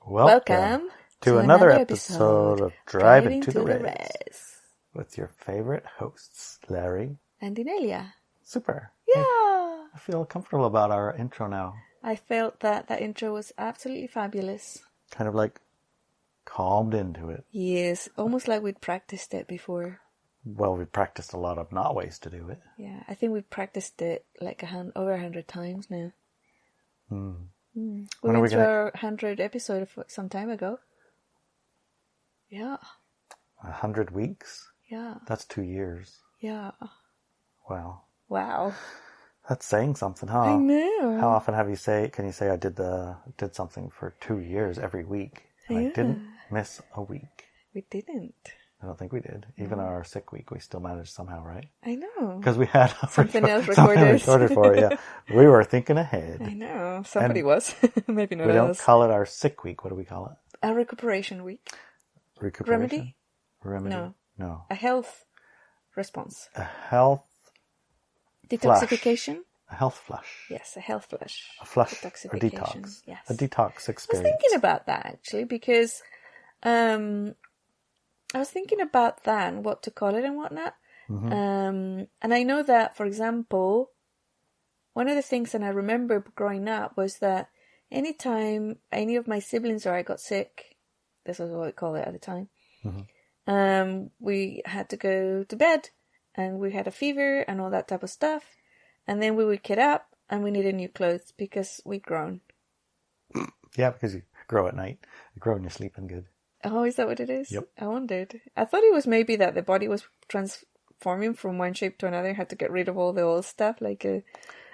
Welcome to another episode of Driving to the Res with your favorite hosts, Larry and Inelia. Super. Yeah. I feel comfortable about our intro now. I felt that intro was absolutely fabulous. Kind of like calmed into it. Yes, almost like we'd practiced it before. Well, we practiced a lot of not ways to do it. Yeah, I think we've practiced it like over 100 times now. We went through our 100th episode some time ago. Yeah. 100 weeks? Yeah. That's 2 years. Yeah. Wow. That's saying something, huh? I know. How often can you say I did something for 2 years every week? And I didn't miss a week. We didn't. I don't think we did. Even our sick week, we still managed somehow, right? I know. Because we had something else recorded for it, yeah. We were thinking ahead. I know. Somebody was. Maybe not us. We don't call it our sick week. What do we call it? A recuperation week. Recuperation? Remedy? No. A health response. A health detoxification? Flush. A health flush. Yes, a health flush. A flush or detox. Yes. A detox experience. I was thinking about that actually because I was thinking about that and what to call it and whatnot. And I know that, for example, one of the things that I remember growing up was that anytime any of my siblings or I got sick, this was what we call it at the time, we had to go to bed and we had a fever and all that type of stuff. And then we would get up and we needed new clothes because we'd grown. Yeah, because you grow at night. You grow when you're sleeping good. Oh, is that what it is? Yep. I wondered. I thought it was maybe that the body was transforming from one shape to another, had to get rid of all the old stuff. I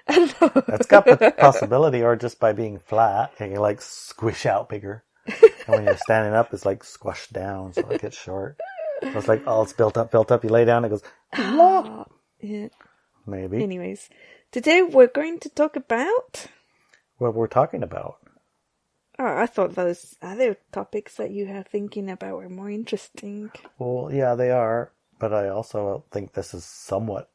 don't know. That's got the possibility, or just by being flat, you can like squish out bigger. And when you're standing up, it's like squashed down, so it gets short. So it's like, it's built up. You lay down, it goes, yeah. Maybe. Anyways, today we're going to talk about what we're talking about. Oh, I thought those other topics that you are thinking about were more interesting. Well, yeah, they are. But I also think this is somewhat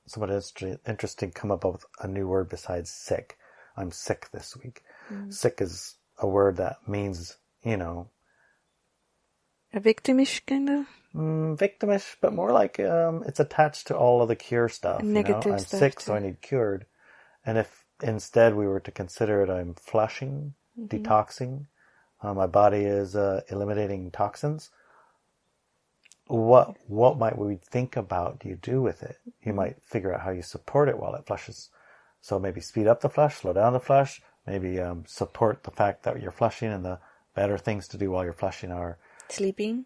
interesting. Come up with a new word besides sick. I'm sick this week. Sick is a word that means, a victimish kind of? Victimish, but more like it's attached to all of the cure stuff. Negative I'm stuff sick, too. so I need cured. And if instead we were to consider it, I'm flushing, detoxing, my body is eliminating toxins. What might we think about you do with it? You might figure out how you support it while it flushes. So maybe speed up the flush, slow down the flush, maybe support the fact that you're flushing, and the better things to do while you're flushing are sleeping,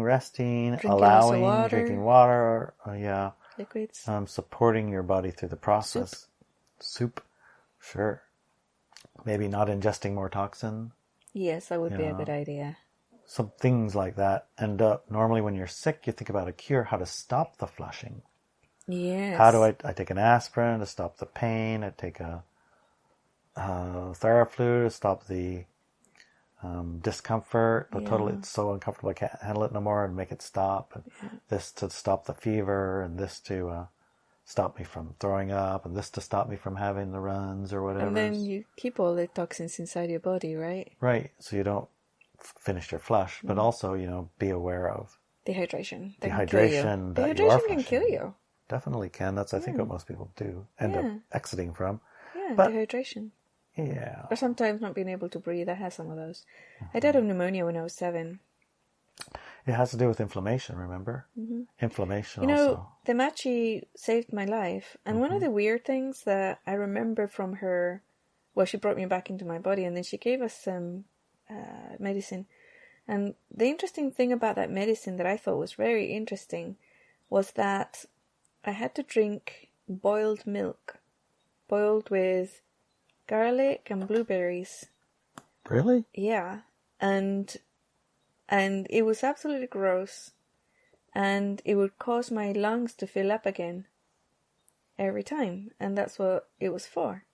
resting, drinking water, liquids, supporting your body through the process. Soup, sure. Maybe not ingesting more toxin. Yes, that would be a good idea. Some things like that. And normally when you're sick, you think about a cure, how to stop the flushing. Yes. How do I take an aspirin to stop the pain? I take a Theraflu to stop the discomfort. Totally, it's so uncomfortable I can't handle it no more, and make it stop. And this to stop the fever, and this to stop me from throwing up, and this to stop me from having the runs or whatever. And then you keep all the toxins inside your body, right? Right. So you don't finish your flush, but also, be aware of dehydration. Dehydration Can kill you. Definitely can. That's, I think, what most people do end up exiting from. Yeah, but, dehydration. Yeah. Or sometimes not being able to breathe. I had some of those. I died of pneumonia when I was 7. It has to do with inflammation, remember? Inflammation also. The Machi saved my life. And one of the weird things that I remember from her, she brought me back into my body and then she gave us some medicine. And the interesting thing about that medicine that I thought was very interesting was that I had to drink boiled milk. Boiled with garlic and blueberries. Really? Yeah. And it was absolutely gross, and it would cause my lungs to fill up again every time, and that's what it was for.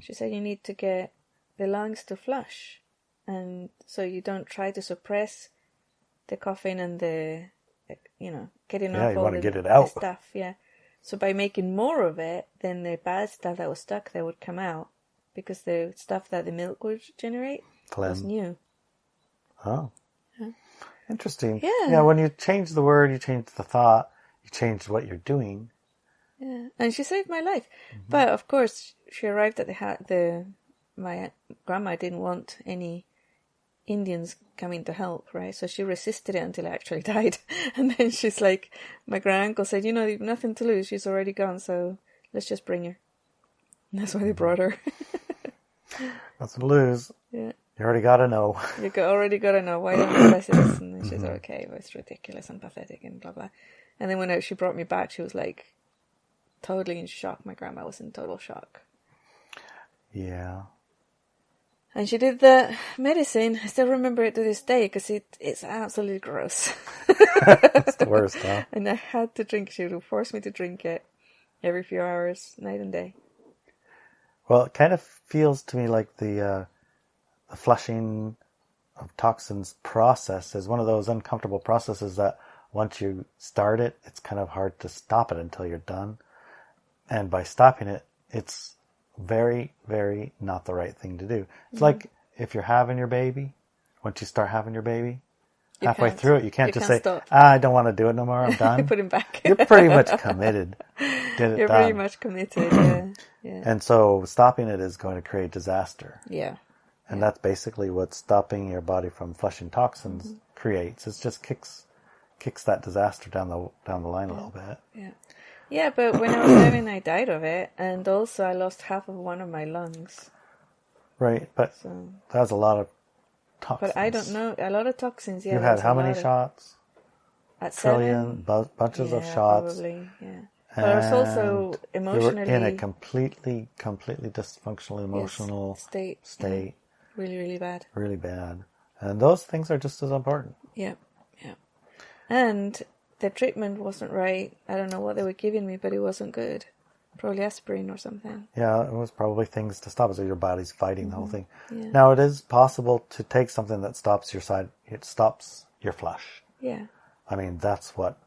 She said you need to get the lungs to flush, and so you don't try to suppress the coughing and the, getting off all the stuff. Yeah. So by making more of it, then the bad stuff that was stuck there would come out, because the stuff that the milk would generate was new. Oh. Yeah. Interesting. Yeah. Yeah, when you change the word, you change the thought, you change what you're doing. Yeah, and she saved my life. But of course, she arrived at my grandma didn't want any Indians coming to help, right? So she resisted it until I actually died. And then she's like, my granduncle said, you've nothing to lose. She's already gone, so let's just bring her. And that's why they brought her. Nothing to lose. Yeah. You already got to know. Already got to know, why don't you press this? And then she's okay, but it's ridiculous and pathetic and blah, blah. And then when she brought me back, she was like totally in shock. My grandma was in total shock. Yeah. And she did the medicine. I still remember it to this day because it's absolutely gross. It's the worst, huh? And I had to drink. She would force me to drink it every few hours, night and day. Well, it kind of feels to me like the flushing of toxins process is one of those uncomfortable processes that once you start it, it's kind of hard to stop it until you're done. And by stopping it, it's very, very not the right thing to do. It's like if you're having your baby, once you start having your baby, halfway through it, you can't just say, stop. I don't want to do it no more, I'm done. You put him back. You're pretty much committed. You're pretty much committed, yeah. And so stopping it is going to create disaster. Yeah. And that's basically what stopping your body from flushing toxins creates. It just kicks that disaster down the line a little bit. Yeah. Yeah, but when I was having, I died of it, and also I lost half of one of my lungs. Right, but that was a lot of toxins. But I don't know, a lot of toxins, yeah. You had how many shots? At trillion, bunches of shots. Probably, yeah. But I was also emotionally... You were in a completely dysfunctional emotional state. Yeah. Really, really bad. Really bad. And those things are just as important. Yeah, yeah. And the treatment wasn't right. I don't know what they were giving me, but it wasn't good. Probably aspirin or something. Yeah, it was probably things to stop it. So your body's fighting the whole thing. Yeah. Now, it is possible to take something that stops your flush. Yeah. I mean, that's what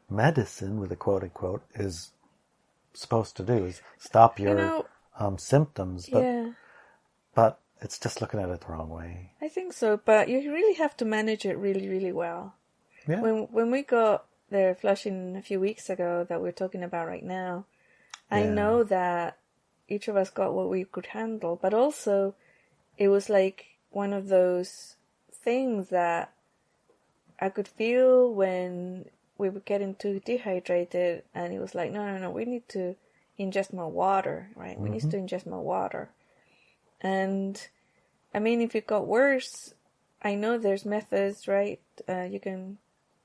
medicine, with a quote unquote, is supposed to do, is stop your symptoms. But it's just looking at it the wrong way. I think so, but you really have to manage it really, really well. Yeah. When we got the flushing a few weeks ago that we're talking about right now, I know that each of us got what we could handle, but also it was like one of those things that I could feel when we were getting too dehydrated, and it was like, no, we need to ingest more water, right? We need to ingest more water. And I mean, if it got worse, I know there's methods, right? You can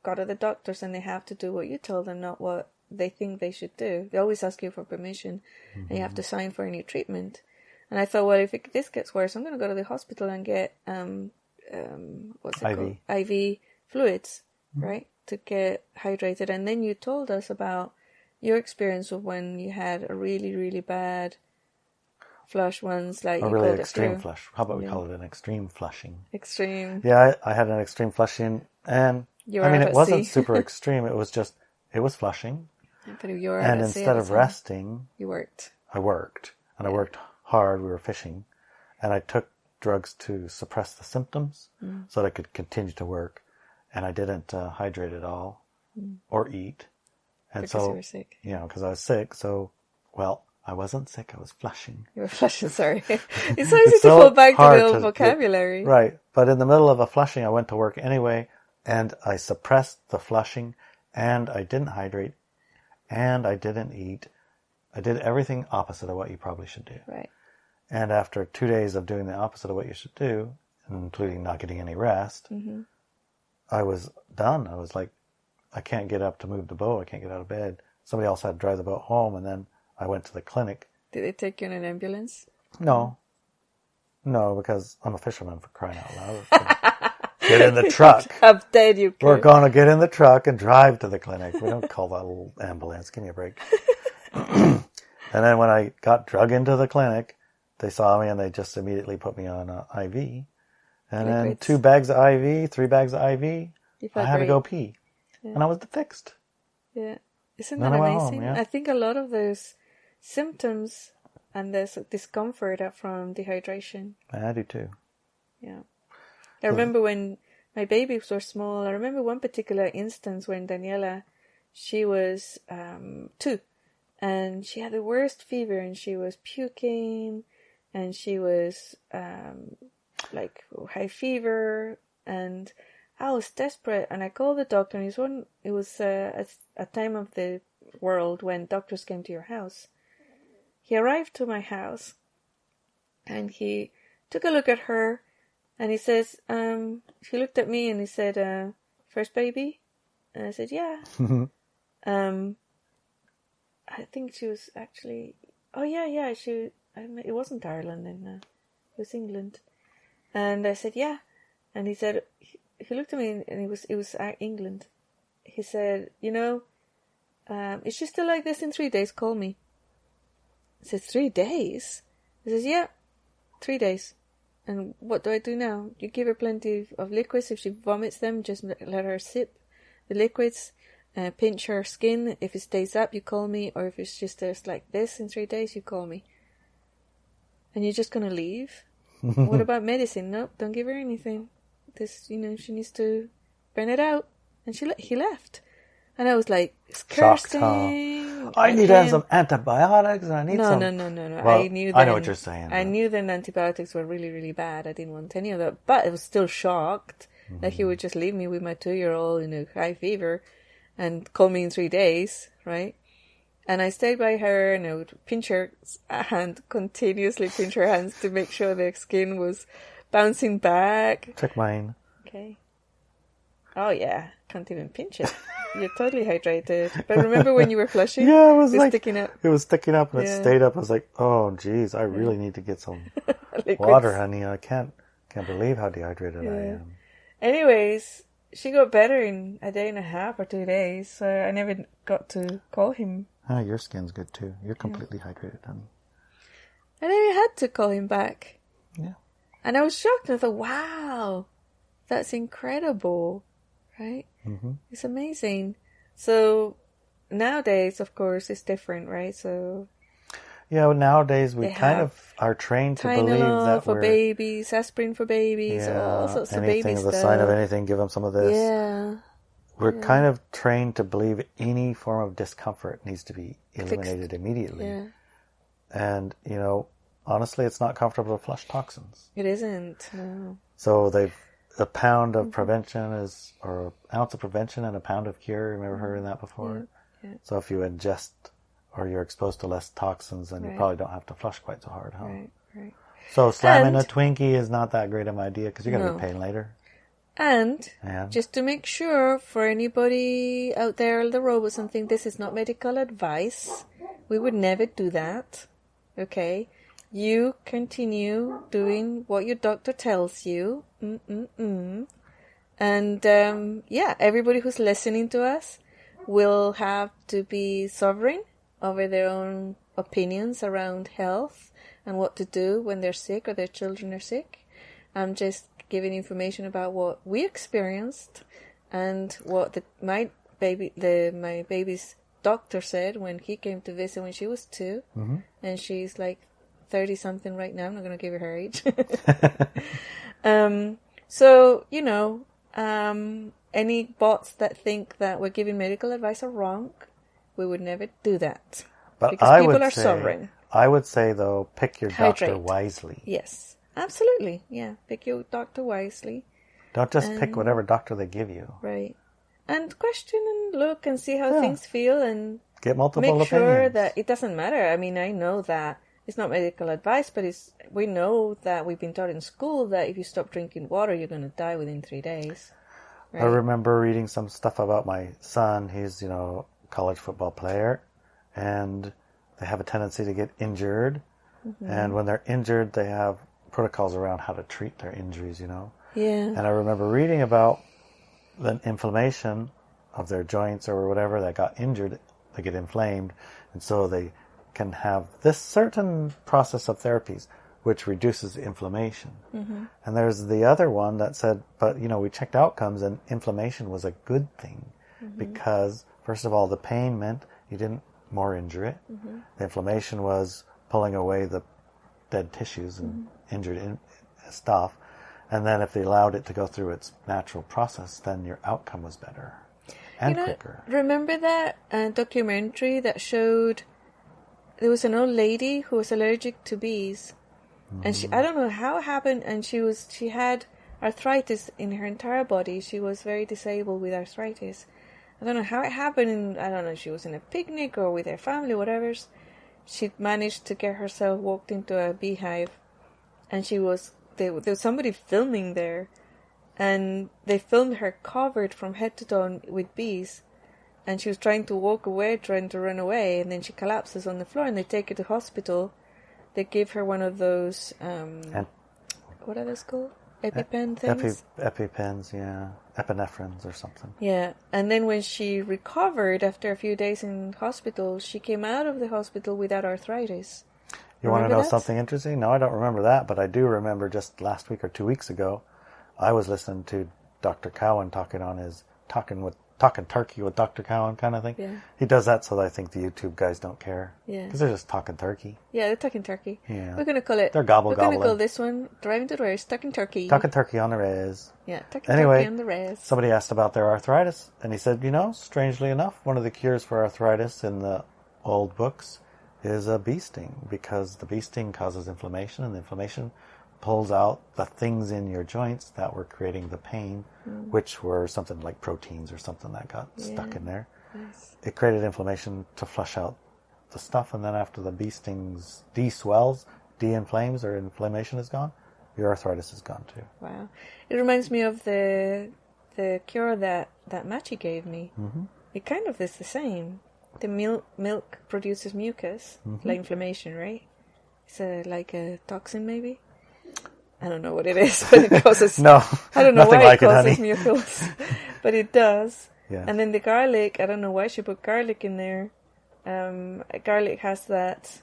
go to the doctors and they have to do what you tell them, not what they think they should do. They always ask you for permission and you have to sign for any treatment. And I thought, well, if this gets worse, I'm going to go to the hospital and get what's it called? IV fluids, right? To get hydrated. And then you told us about your experience of when you had a really, really bad flush once, like a really extreme flush. How about we call it an extreme flushing? Extreme. Yeah, I had an extreme flushing, and it wasn't super extreme. It was flushing. But you were and instead of resting, you worked. I worked, and I worked hard. We were fishing, and I took drugs to suppress the symptoms so that I could continue to work. And I didn't hydrate at all or eat. And because you were sick. Because I was sick. So, I wasn't sick. I was flushing. You were flushing, sorry. It's so easy to fall back to the old vocabulary. Right. But in the middle of a flushing, I went to work anyway, and I suppressed the flushing, and I didn't hydrate, and I didn't eat. I did everything opposite of what you probably should do. Right. And after 2 days of doing the opposite of what you should do, including not getting any rest, I was done. I was like, I can't get up to move the boat. I can't get out of bed. Somebody else had to drive the boat home, and then I went to the clinic. Did they take you in an ambulance? No, because I'm a fisherman, for crying out loud. Get in the truck. How dead you could. We're going to get in the truck and drive to the clinic. We don't call that a little ambulance. Give me a break. And then when I got drug into the clinic, they saw me and they just immediately put me on IV. And then 2 bags of IV, 3 bags of IV, I had to go pee. Yeah. And I was fixed. Yeah. Isn't that amazing? Home, I think a lot of those symptoms and this discomfort are from dehydration. I do too. Yeah. I remember when my babies were small. I remember one particular instance when Daniela, she was 2, and she had the worst fever, and she was puking, and she was like high fever, and I was desperate, and I called the doctor, and it was a time of the world when doctors came to your house. He arrived to my house, and he took a look at her, and he says, he looked at me and he said, first baby? And I said, yeah. I think she was actually, oh yeah, it wasn't Ireland then, it was England. And I said, yeah. And he said, he looked at me and it was England. He said, is she still like this in 3 days? Call me. I said, 3 days? He says, yeah, 3 days. And what do I do now? You give her plenty of liquids. If she vomits them, just let her sip the liquids. Pinch her skin. If it stays up, you call me. Or if it's just like this in 3 days, you call me. And you're just going to leave? What about medicine? Nope, don't give her anything. This, she needs to burn it out. And he left. And I was like, cursing. I need some antibiotics and I need some... No. Well, I knew I know what you're saying. I knew then antibiotics were really, really bad. I didn't want any of that. But I was still shocked that he would just leave me with my 2-year-old, high fever and call me in 3 days, right? And I stayed by her and I would pinch her hand, continuously pinch her hands to make sure the skin was bouncing back. Check mine. Okay. Oh, yeah. Can't even pinch it. You're totally hydrated. But remember when you were flushing? Yeah, it was like sticking up. It was sticking up and it stayed up. I was like, oh, geez, I really need to get some water, honey. I can't believe how dehydrated I am. Anyways, she got better in a day and a half or 2 days. So I never got to call him. Your skin's good too. You're completely hydrated, honey. I never had to call him back. Yeah. And I was shocked. I thought, wow, that's incredible. Right? Mm-hmm. It's amazing. So nowadays, of course, it's different, right? So nowadays we kind of are trained to believe that for babies, aspirin for babies, all sorts of baby stuff. The sign of anything, give them some of this. Yeah. We're kind of trained to believe any form of discomfort needs to be eliminated immediately. Yeah. And, honestly, it's not comfortable to flush toxins. It isn't, no. So a pound of prevention or an ounce of prevention and a pound of cure. Remember heard that before? Yeah. So if you ingest or you're exposed to less toxins, then you probably don't have to flush quite so hard, huh? Right. So slamming a Twinkie is not that great of an idea because you're going to be paying later. And just to make sure for anybody out there on the road with something, this is not medical advice. We would never do that. Okay? You continue doing what your doctor tells you. And, everybody who's listening to us will have to be sovereign over their own opinions around health and what to do when they're sick or their children are sick. I'm just giving information about what we experienced and what my baby's doctor said when he came to visit when she was 2. Mm-hmm. And she's like 30-something right now. I'm not going to give her age. So, any bots that think that we're giving medical advice are wrong, we would never do that. But because people are sovereign. I would say, though, pick your doctor wisely. Yes, absolutely. Yeah, pick your doctor wisely. Don't just pick whatever doctor they give you. Right. And question and look and see how things feel and get multiple opinions. Make sure that it doesn't matter. I mean, I know that it's not medical advice, but we know that we've been taught in school that if you stop drinking water, you're going to die within 3 days. Right? I remember reading some stuff about my son. He's, a college football player, and they have a tendency to get injured. Mm-hmm. And when they're injured, they have protocols around how to treat their injuries, Yeah. And I remember reading about the inflammation of their joints or whatever that got injured. They get inflamed, and so they can have this certain process of therapies which reduces inflammation. Mm-hmm. And there's the other one that said, but we checked outcomes and inflammation was a good thing because first of all, the pain meant you didn't more injure it. Mm-hmm. The inflammation was pulling away the dead tissues and injured stuff. And then if they allowed it to go through its natural process, then your outcome was better and quicker. Remember that documentary that showed there was an old lady who was allergic to bees, and I don't know how it happened, and she had arthritis in her entire body. She was very disabled with arthritis. I don't know how it happened, and I don't know if she was in a picnic or with her family, whatever. She managed to get herself walked into a beehive, and there was somebody filming there, and they filmed her covered from head to toe with bees, and she was trying to walk away, trying to run away, and then she collapses on the floor, and they take her to hospital. They give her one of those, what are those called? EpiPen things? EpiPens, yeah. Epinephrines or something. Yeah, and then when she recovered after a few days in hospital, she came out of the hospital without arthritis. You want to know something interesting? No, I don't remember that, but I do remember just last week or 2 weeks ago, I was listening to Dr. Cowan talking turkey with Dr. Cowan kind of thing. Yeah. He does that so that I think the YouTube guys don't care. Yeah. Because they're just talking turkey. Yeah, they're talking turkey. Yeah. We're going to call it... They're gobble We're gobbling. going to call this one Driving to the Race, Talking Turkey. Talking turkey on the res. Yeah, talking turkey on the res. Somebody asked about their arthritis, and he said, strangely enough, one of the cures for arthritis in the old books is a bee sting, because the bee sting causes inflammation, and the inflammation pulls out the things in your joints that were creating the pain, which were something like proteins or something that got stuck in there. Nice. It created inflammation to flush out the stuff, and then after the bee stings de-swells, de-inflames, or inflammation is gone, your arthritis is gone too. Wow. It reminds me of the cure that Machi gave me. Mm-hmm. It kind of is the same. The milk produces mucus, like inflammation, right? It's like a toxin, maybe? I don't know what it is, but it causes... No, I don't know why like it causes honey. mucus, but it does. Yeah. And then the garlic, I don't know why she put garlic in there. Garlic has that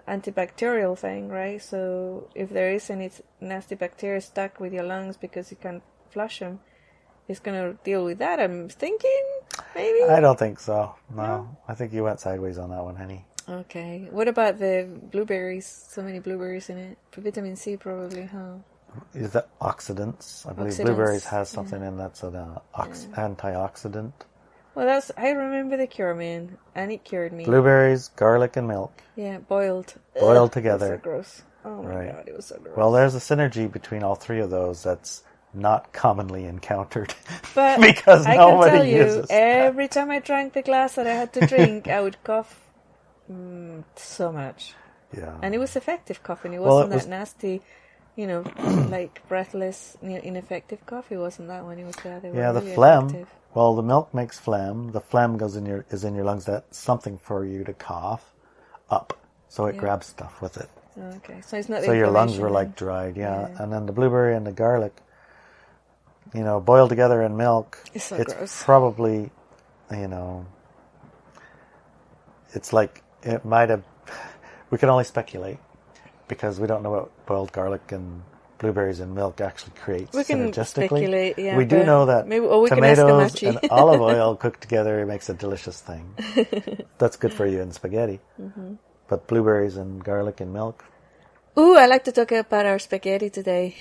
antibacterial thing, right? So if there is any nasty bacteria stuck with your lungs because you can't flush them, it's going to deal with that, I'm thinking, maybe? I don't think so. No. I think you went sideways on that one, honey. Okay. What about the blueberries? So many blueberries in it. For vitamin C, probably, huh? Is that oxidants? I believe blueberries has something in that's an antioxidant. Well, I remember the cure, man, and it cured me. Blueberries, garlic, and milk. Yeah, boiled. Boiled together. It was so gross. Oh my God, it was so gross. Well, there's a synergy between all three of those that's not commonly encountered. But because I nobody can tell uses you, that. every time I drank the glass that I had to drink, I would cough so much. Yeah. And it was effective coughing. It wasn't that nasty, like breathless, ineffective cough. It wasn't that one. It was the other one. Yeah, the really phlegm. effective. Well, the milk makes phlegm. The phlegm is in your lungs. That's something for you to cough up. So it grabs stuff with it. Okay, so it's not. So your lungs were like dried, yeah. And then the blueberry and the garlic, boiled together in milk. It's so it's gross. Probably, it's like it might have. We can only speculate because we don't know what boiled garlic and blueberries and milk actually creates we can synergistically. Speculate, yeah, we do know that tomatoes and olive oil cooked together makes a delicious thing. That's good for you in spaghetti. Mm-hmm. But blueberries and garlic and milk. Ooh, I like to talk about our spaghetti today.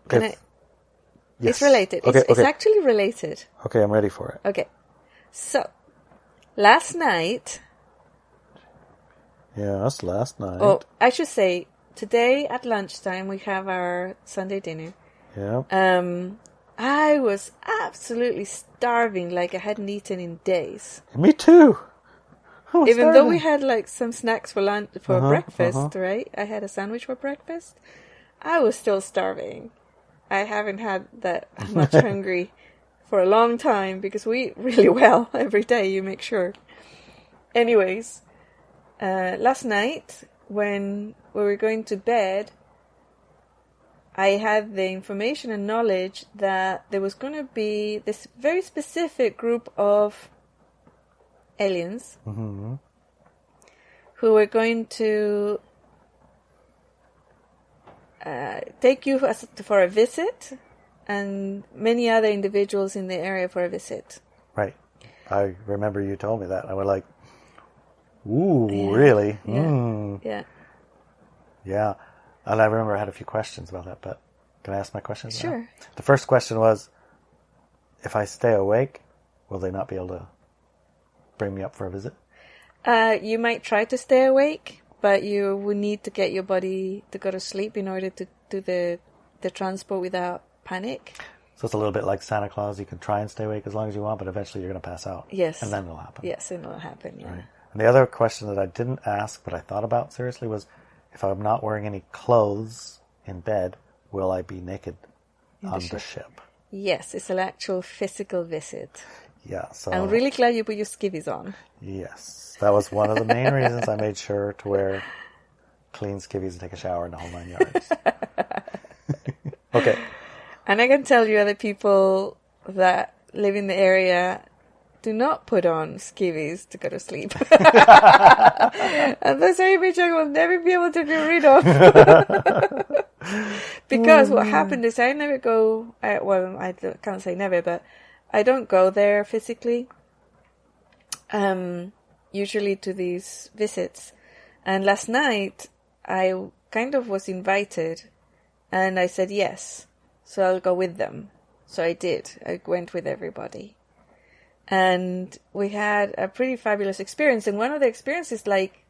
Yes. It's related. Okay, it's actually related. Okay, I'm ready for it. Okay. So, last night... Yes, last night. Oh, I should say, today at lunchtime we have our Sunday dinner. Yeah. I was absolutely starving, like I hadn't eaten in days. Me too. Even though we had like some snacks for breakfast, right? I had a sandwich for breakfast. I was still starving. I haven't had that much hungry for a long time because we eat really well every day, you make sure. Anyways, last night when we were going to bed, I had the information and knowledge that there was going to be this very specific group of aliens who were going to take you for a visit, and many other individuals in the area for a visit. Right. I remember you told me that. I was like, ooh, really? Yeah. Yeah. Yeah. And I remember I had a few questions about that, but can I ask my questions now? Sure. The first question was, if I stay awake, will they not be able to bring me up for a visit? You might try to stay awake, but you will need to get your body to go to sleep in order to do the transport without panic. So it's a little bit like Santa Claus. You can try and stay awake as long as you want, but eventually you're going to pass out. Yes. And then it'll happen. Yes, it'll happen, yeah. Right. And the other question that I didn't ask, but I thought about seriously, was if I'm not wearing any clothes in bed, will I be naked on the ship? Yes, it's an actual physical visit. Yeah. So I'm really glad you put your skivvies on. Yes. That was one of the main reasons I made sure to wear clean skivvies and take a shower in the whole 9 yards. Okay. And I can tell you other people that live in the area do not put on skivvies to go to sleep. And those are image I will never be able to get rid of. Because what happened is I never go, I can't say never, but I don't go there physically. Usually to these visits. And last night I kind of was invited and I said yes. So I'll go with them. So I did. I went with everybody. And we had a pretty fabulous experience. And one of the experiences, like,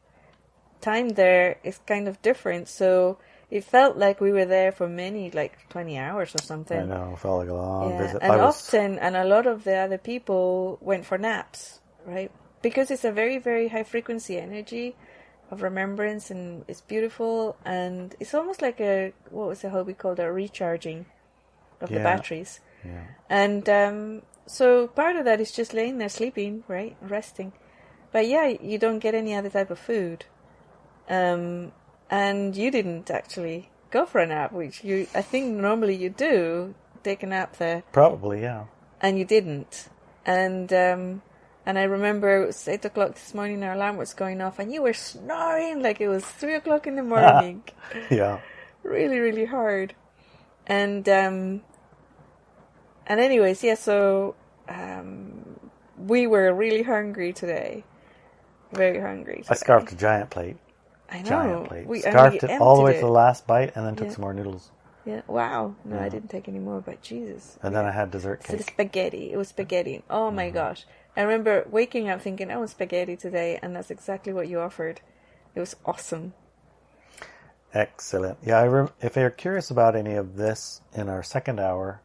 time there is kind of different. So it felt like we were there for many, like 20 hours or something. I know, it felt like a long visit. And often, and a lot of the other people went for naps, right? Because it's a very, very high frequency energy of remembrance, and it's beautiful. And it's almost like what was the hobby called? A recharging of the batteries. Yeah. And so part of that is just laying there sleeping, right? Resting. But yeah, you don't get any other type of food. And you didn't actually go for a nap, which I think normally you do, take a nap there. Probably, yeah. And you didn't. And I remember it was 8 o'clock this morning, our alarm was going off, and you were snoring like it was 3 o'clock in the morning. Yeah. Really, really hard. And anyways, yeah, so we were really hungry today. Very hungry today. I scarfed a giant plate. I know. Giant plate. Scarfed it all the way to the last bite and then took some more noodles. Yeah. Wow. No, I didn't take any more, but Jesus. And then I had dessert cake. So spaghetti. It was spaghetti. Oh my gosh. I remember waking up thinking, I want spaghetti today, and that's exactly what you offered. It was awesome. Excellent. Yeah, if you're curious about any of this in our second hour,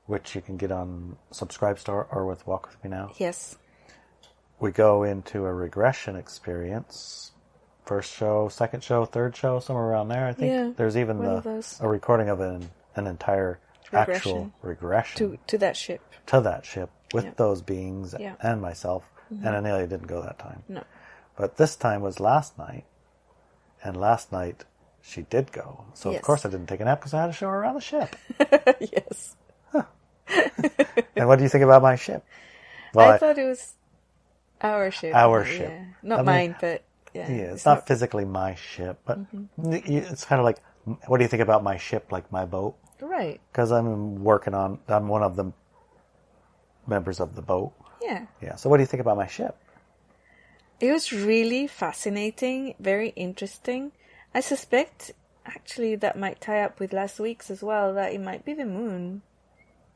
which you can get on Subscribe Store or with Walk With Me Now. Yes. We go into a regression experience. First show, second show, third show, somewhere around there, I think. Yeah, there's even a recording of an entire actual regression. To that ship. To that ship with those beings and myself. Mm-hmm. And Inelia didn't go that time. No. But this time was last night. And last night she did go. So of course I didn't take a nap because I had to show her around the ship. Yes. Huh. And what do you think about my ship? Well, I thought it was our ship. Our ship. Yeah. Not mine, but yeah. Yeah, it's not physically my ship, but it's kind of like, what do you think about my ship, like my boat? Right. Because I'm one of the members of the boat. Yeah. Yeah. So what do you think about my ship? It was really fascinating, very interesting. I suspect, actually, that might tie up with last week's as well, that it might be the moon.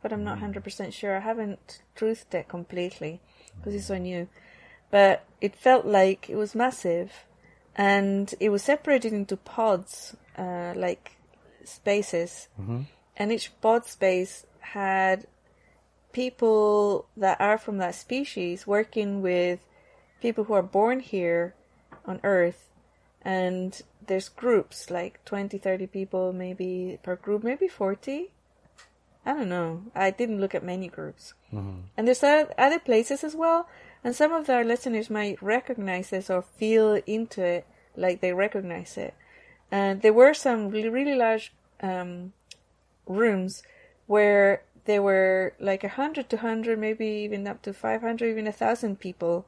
But I'm not 100% sure. I haven't truthed it completely, because it's so new. But it felt like it was massive. And it was separated into pods, like spaces. Mm-hmm. And each pod space had people that are from that species working with people who are born here on Earth. And there's groups, like 20, 30 people maybe per group, maybe 40. I don't know. I didn't look at many groups. Mm-hmm. And there's other places as well. And some of our listeners might recognize this or feel into it like they recognize it. And there were some really, really large rooms where there were like 100 to 100, maybe even up to 500, even 1,000 people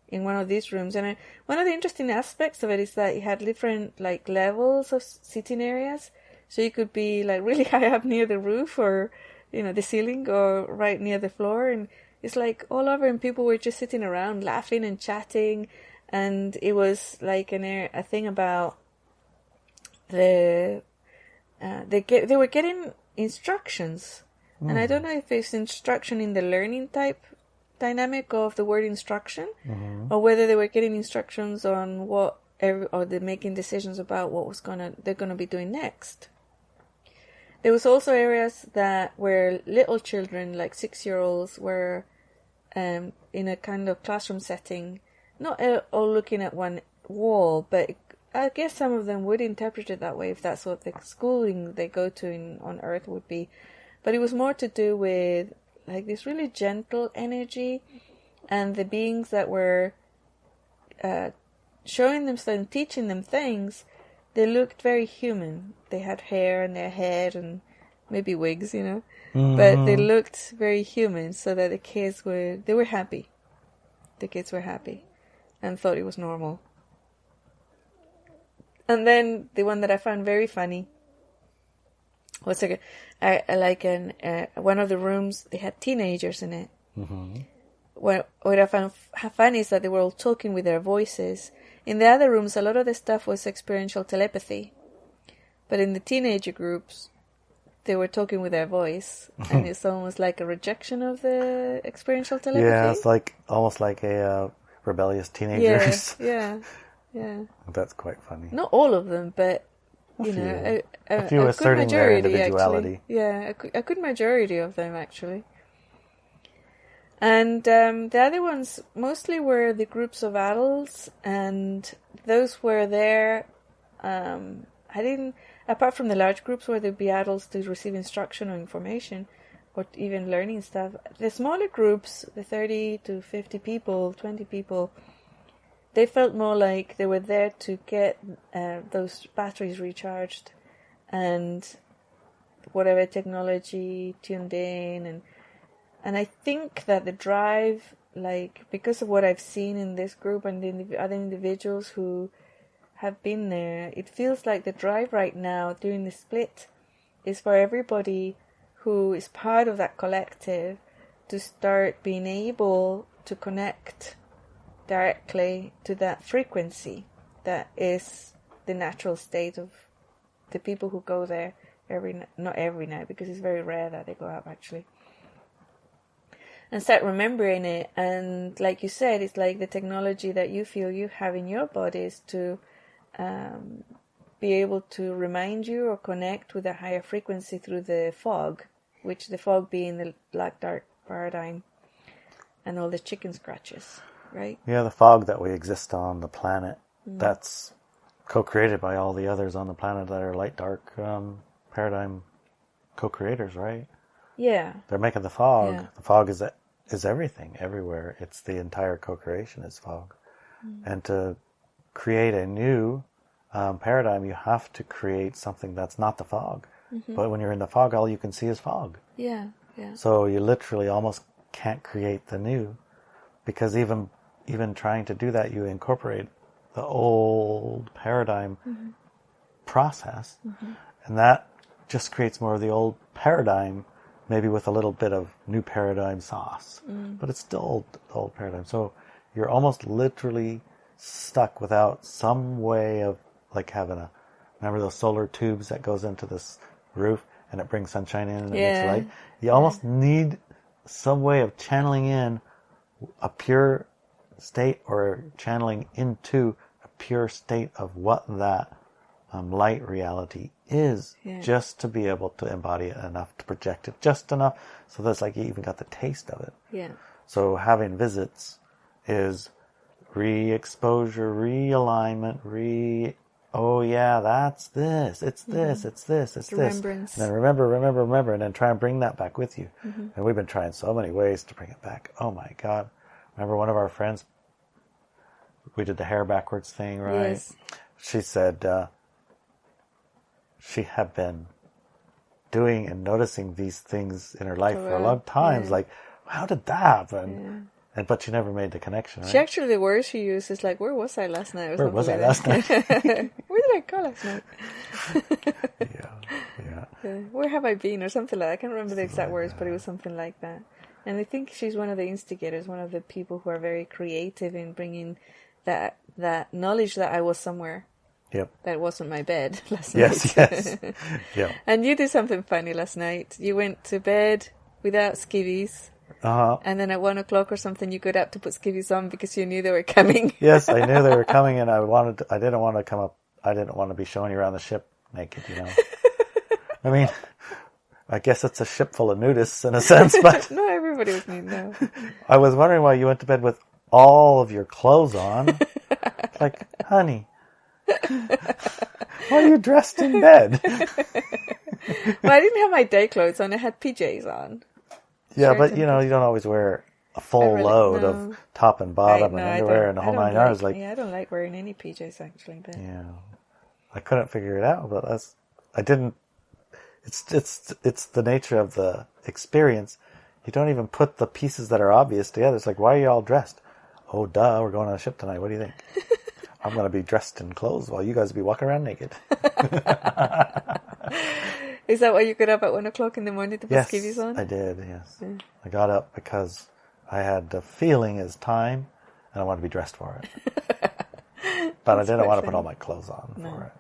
in one of these rooms. And one of the interesting aspects of it is that it had different like levels of sitting areas. So you could be like really high up near the roof or, the ceiling or right near the floor. And it's like all over, and people were just sitting around laughing and chatting. And it was like a thing about they were getting instructions, and I don't know if it's instruction in the learning type dynamic of the word instruction, or whether they were getting instructions on what or they're making decisions about what they're gonna be doing next. There was also areas where little children, like 6-year-olds, were in a kind of classroom setting, not all looking at one wall, but I guess some of them would interpret it that way if that's what the schooling they go to on Earth would be. But it was more to do with like this really gentle energy, and the beings that were showing them and teaching them things, they looked very human. They had hair in their head and maybe wigs, but they looked very human, so that the kids were happy. The kids were happy and thought it was normal. And then the one that I found very funny was one of the rooms, they had teenagers in it. What I found funny is that they were all talking with their voices. In the other rooms, a lot of the stuff was experiential telepathy. But in the teenager groups, they were talking with their voice. And it's almost like a rejection of the experiential telepathy. Yeah, it's almost like a rebellious teenagers. Yeah. That's quite funny. Not all of them, but a few asserting their individuality. Actually. Yeah, a good majority of them, actually. And the other ones mostly were the groups of adults, and those were there. Apart from the large groups where there'd be adults to receive instruction or information, or even learning stuff, the smaller groups, the 30 to 50 people, 20 people, they felt more like they were there to get those batteries recharged and whatever technology tuned in. And I think that the drive, because of what I've seen in this group and the other individuals who have been there, it feels like the drive right now during the split is for everybody who is part of that collective to start being able to connect directly to that frequency that is the natural state of the people who go there not every night, because it's very rare that they go out actually, and start remembering it. And like you said, it's like the technology that you feel you have in your bodies to be able to remind you or connect with a higher frequency through the fog, which the fog being the black dark paradigm and all the chicken scratches. Right? Yeah, the fog that we exist on the planet, that's co-created by all the others on the planet that are light-dark paradigm co-creators, right? Yeah. They're making the fog. Yeah. The fog is everything, everywhere. It's the entire co-creation is fog. And to create a new paradigm, you have to create something that's not the fog. But when you're in the fog, all you can see is fog. Yeah. So you literally almost can't create the new, because even trying to do that, you incorporate the old paradigm process, and that just creates more of the old paradigm, maybe with a little bit of new paradigm sauce, but it's still the old paradigm. So you're almost literally stuck without some way of remember those solar tubes that goes into this roof and it brings sunshine in and it makes light? You almost need some way of channeling in a pure state, or channeling into a pure state of what that light reality is, just to be able to embody it enough, to project it just enough, so that's like you even got the taste of it. Yeah. So having visits is re-exposure, realignment, oh yeah, that's this, it's this, it's this, it's Remembrance. this. And then remember, and then try and bring that back with you. And we've been trying so many ways to bring it back. Oh my God. Remember one of our friends, we did the hair backwards thing, right? Yes. She said she had been doing and noticing these things in her life for a long time. Like, how did that happen? But she never made the connection, right? She actually, the word she used is like, where was I last night? Where was I last night? Where did I go last night? Yeah. Where have I been? Or something like that. I can't remember the exact words, but it was something like that. And I think she's one of the instigators, one of the people who are very creative in bringing that knowledge that I was somewhere. Yep. That wasn't my bed last Yes, night. yes. Yeah. And you did something funny last night. You went to bed without skivvies. Uh-huh. And then at 1 o'clock or something, you got up to put skivvies on because you knew they were coming. Yes, I knew they were coming, and I didn't want to come up. I didn't want to be showing you around the ship naked, you know. I mean, I guess it's a ship full of nudists in a sense, but Not everybody was nude, no. I was wondering why you went to bed with all of your clothes on. Like, honey, why are you dressed in bed? Well, I didn't have my day clothes on. I had PJs on. Yeah, Shirt but and you know, you don't always wear a full load no. of top and bottom and underwear and the whole 9 yards. Like, yeah, I don't like wearing any PJs actually. But yeah, I couldn't figure it out, but I didn't. It's the nature of the experience. You don't even put the pieces that are obvious together. It's like, why are you all dressed? Oh, duh, we're going on a ship tonight. What do you think? I'm going to be dressed in clothes while you guys be walking around naked. Is that why you got up at 1 o'clock in the morning to put Yes, skivvies on? I did, yes. Yeah. I got up because I had the feeling it's time and I wanted to be dressed for it. But I didn't want to put all my clothes on for it.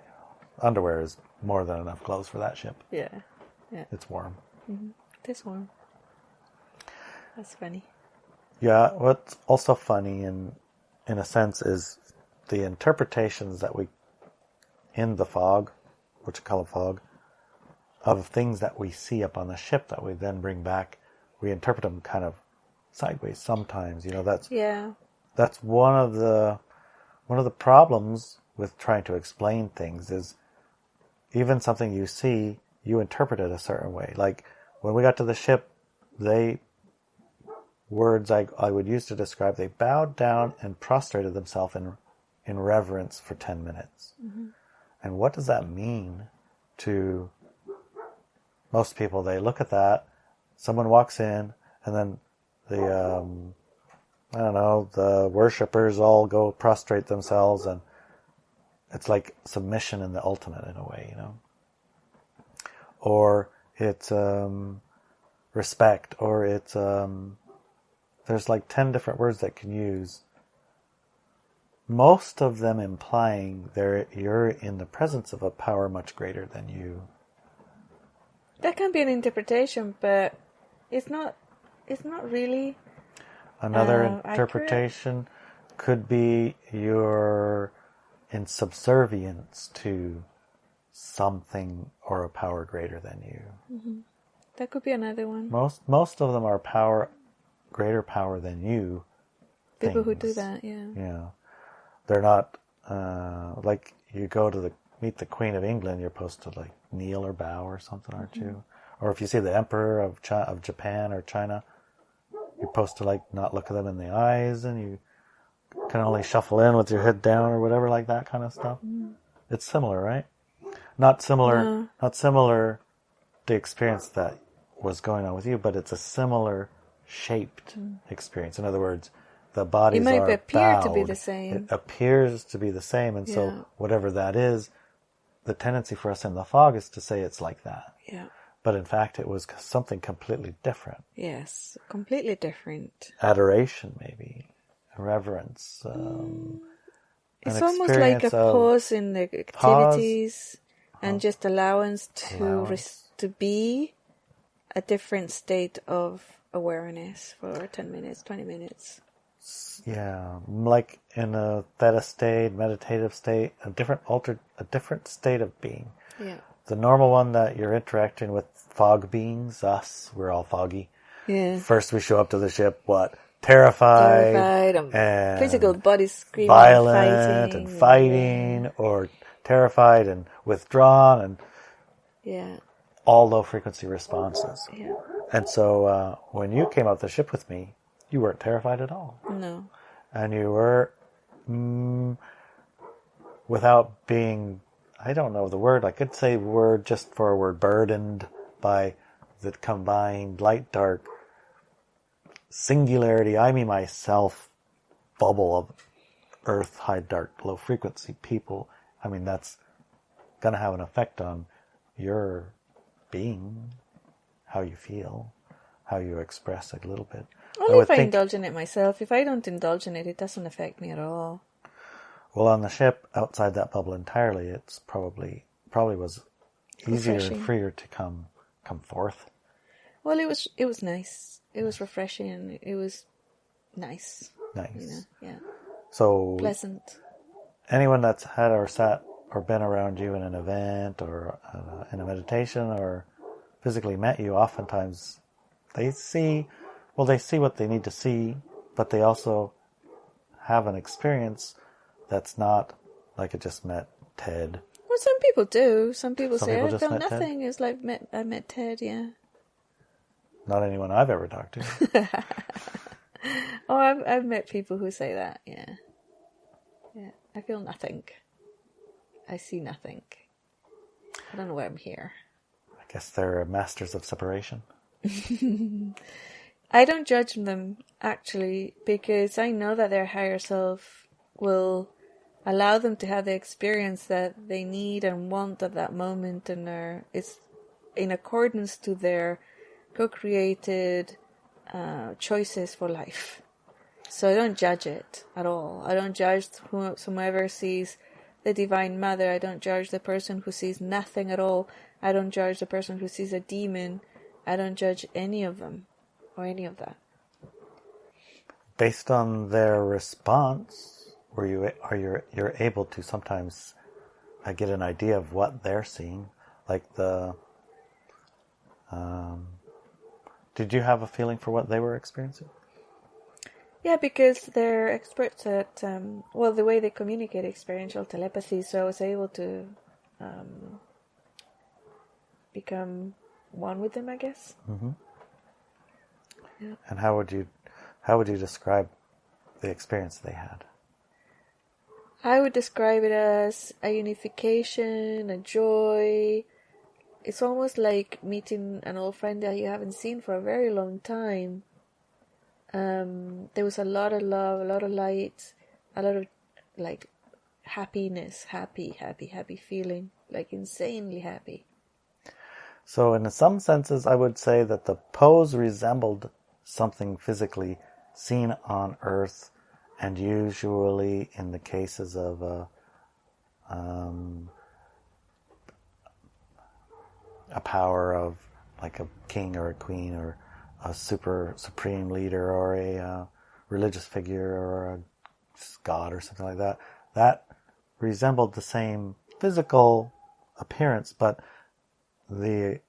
Underwear is more than enough clothes for that ship. Yeah. Yeah. It's warm. Mm-hmm. It is warm. That's funny. Yeah, what's also funny in a sense is the interpretations that we, in the fog, which we call a fog, of things that we see up on the ship that we then bring back, we interpret them kind of sideways sometimes. You know, that's one of the problems with trying to explain things is even something you see, you interpret it a certain way. Like when we got to the ship, words I would use to describe, they bowed down and prostrated themselves in reverence for 10 minutes. Mm-hmm. And what does that mean to most people? They look at that, someone walks in, and then the worshippers all go prostrate themselves, and it's like submission in the ultimate in a way, you know. Or it's respect, or it's there's like 10 different words that can use. Most of them implying you're in the presence of a power much greater than you. That can be an interpretation, but it's not really. Another interpretation could be you're in subservience to something or a power greater than you. Mm-hmm. That could be another one. Most of them are greater power than you. People who things. do that, yeah. Yeah. They're not, like you go to meet the Queen of England, you're supposed to like kneel or bow or something, aren't you? Or if you see the Emperor of Japan or China, you're supposed to like not look at them in the eyes, and you can only shuffle in with your head down or whatever, like that kind of stuff. It's similar, right? Not similar the experience that was going on with you, but it's a similar shaped experience. In other words, the bodies it might are appear bowed. to be the same. It appears to be the same, and so whatever that is, the tendency for us in the fog is to say it's like that. Yeah. But in fact, it was something completely different. Yes, completely different. Adoration, maybe. Reverence. It's almost like a pause in the activities and just allowance to be a different state of awareness for 10 minutes, 20 minutes. Yeah, like in a theta state, meditative state, a different state of being. Yeah. The normal one that you're interacting with fog beings, us, we're all foggy. Yeah. First we show up to the ship, what? Terrified and physical body screaming, violent and fighting, or terrified and withdrawn, and all low frequency responses. Yeah. And so when you came up the ship with me, you weren't terrified at all. No. And you were, without being, I don't know the word, I could say word just for a word, burdened by the combined light, dark, singularity, I mean myself, bubble of earth, high, dark, low frequency people. I mean, that's going to have an effect on your being, how you feel, how you express it a little bit. Only if I indulge in it myself. If I don't indulge in it, it doesn't affect me at all. Well, on the ship, outside that bubble entirely, it's probably was easier Refreshing. and freer to come forth. Well, it was nice. It was refreshing and it was nice. Nice. Yeah. So Pleasant. anyone that's had or sat or been around you in an event or in a meditation or physically met you, oftentimes they see what they need to see, but they also have an experience that's not like I just met Ted. Well, some people do. Some people say, people I just felt met Ted? nothing. It's like, I met Ted, yeah. Not anyone I've ever talked to. Oh, I've met people who say that, yeah. Yeah, I feel nothing. I see nothing. I don't know why I'm here. I guess they're masters of separation. I don't judge them, actually, because I know that their higher self will allow them to have the experience that they need and want at that moment, and it's in accordance to their co-created choices for life. So I don't judge it at all. I don't judge whomever sees the Divine Mother. I don't judge the person who sees nothing at all. I don't judge the person who sees a demon. I don't judge any of them or any of that. Based on their response, you're able to sometimes get an idea of what they're seeing, like did you have a feeling for what they were experiencing? Yeah, because they're experts at, the way they communicate experiential telepathy, so I was able to become one with them, I guess. Mm-hmm. Yeah. And how would you describe the experience they had? I would describe it as a unification, a joy. It's almost like meeting an old friend that you haven't seen for a very long time. There was a lot of love, a lot of light, a lot of like happiness, happy feeling, like insanely happy. So in some senses, I would say that the pose resembled something physically seen on Earth, and usually in the cases of a power of like a king or a queen or a supreme leader or a religious figure or a god or something like that, that resembled the same physical appearance, but the